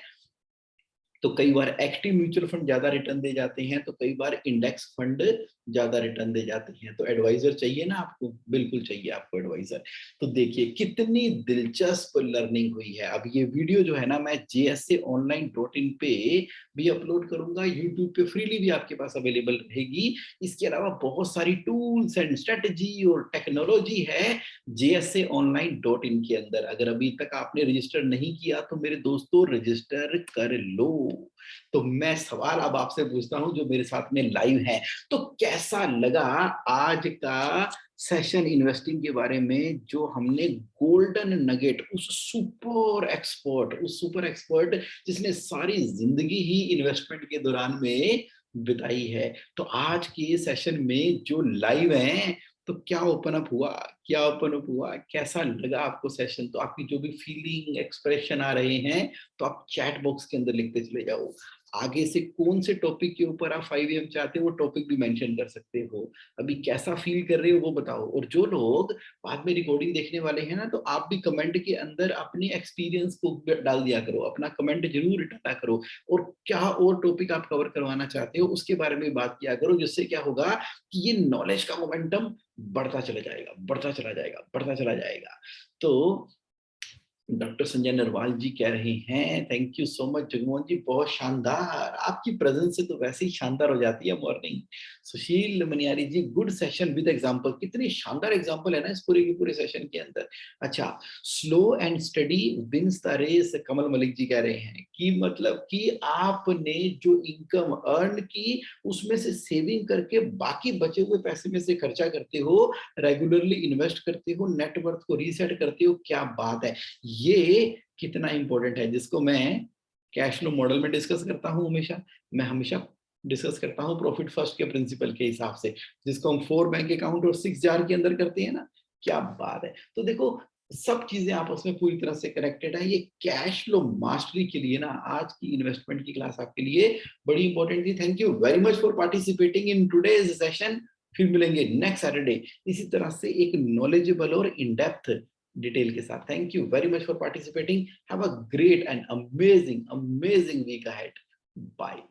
Speaker 1: तो कई बार एक्टिव म्यूचुअल फंड ज्यादा रिटर्न दे जाते हैं, तो कई बार इंडेक्स फंड ज्यादा रिटर्न दे जाते हैं। तो एडवाइजर चाहिए ना आपको, बिल्कुल चाहिए आपको एडवाइजर। तो देखिए कितनी दिलचस्प लर्निंग हुई है। अब ये वीडियो जो है ना मैं JSAonline.in पे भी अपलोड करूंगा, यूट्यूब पे फ्रीली भी आपके पास अवेलेबल रहेगी। इसके अलावा बहुत सारी टूल्स एंड स्ट्रेटेजी और टेक्नोलॉजी है JSAonline.in के अंदर। अगर अभी तक आपने रजिस्टर नहीं किया तो मेरे दोस्तों रजिस्टर कर लो। तो मैं सवाल अब आपसे पूछता हूं जो मेरे साथ में लाइव है, तो कैसा लगा आज का सेशन इन्वेस्टिंग के बारे में, जो हमने गोल्डन नगेट, उस सुपर एक्सपर्ट जिसने सारी जिंदगी ही इन्वेस्टमेंट के दौरान में बिताई है। तो आज के सेशन में जो लाइव हैं तो क्या ओपन अप हुआ, क्या ओपन अप हुआ, कैसा लगा आपको सेशन? तो आपकी जो भी फीलिंग एक्सप्रेशन आ रहे हैं तो आप चैट बॉक्स के अंदर लिखते चले जाओ। आगे से कौन से टॉपिक के ऊपर आप 5 AM चाहते हो वो टॉपिक भी मेंशन कर सकते हो। अभी कैसा फील कर रहे हो वो बताओ। और जो लोग बाद में रिकॉर्डिंग देखने वाले हैं ना, तो आप भी कमेंट के अंदर अपनी एक्सपीरियंस को डाल दिया करो, अपना कमेंट जरूर डाला करो। और क्या और टॉपिक आप कवर करवाना चाहते हो उसके बारे में बात किया करो, जिससे क्या होगा कि ये नॉलेज का मोमेंटम बढ़ता चला जाएगा, बढ़ता चला जाएगा, बढ़ता चला जाएगा। तो डॉक्टर संजय नरवाल जी कह रहे हैं, thank you so much Jagmohan ji, बहुत शानदार, आपकी प्रेजेंस से तो वैसे ही शानदार हो जाती है morning. Sushil Maniyari ji, good session with example, कितनी शानदार एग्जांपल है ना इस पूरे के पूरे सेशन के अंदर। अच्छा, slow and study wins the race, Kamal Malik ji कह रहे हैं कि मतलब कि आपने जो इनकम अर्न की उसमें से सेविंग करके बाकी बचे हुए पैसे में से खर्चा करते हो, रेगुलरली इन्वेस्ट करते हो, नेटवर्थ को रीसेट करते हो, क्या बात है। ये कितना इंपॉर्टेंट है, जिसको मैं कैश फ्लो मॉडल में डिस्कस करता हूं हमेशा। मैं हमेशा डिस्कस करता हूं प्रॉफिट फर्स्ट के प्रिंसिपल के हिसाब से, जिसको हम 4 बैंक अकाउंट और 6 जार के अंदर करते हैं ना। क्या बात है। तो देखो, सब चीजें आपस में पूरी तरह से कनेक्टेड है। ये कैश फ्लो मास्टरी के लिए ना आज की इन्वेस्टमेंट की क्लास आपके लिए बड़ी इंपॉर्टेंट थी। Thank you very much for participating in today's session. फिर मिलेंगे नेक्स्ट सैटरडे इसी तरह से एक नॉलेजेबल और इन डेप्थ डिटेल के साथ। Thank you very much for participating. Have a great and amazing week ahead. Bye.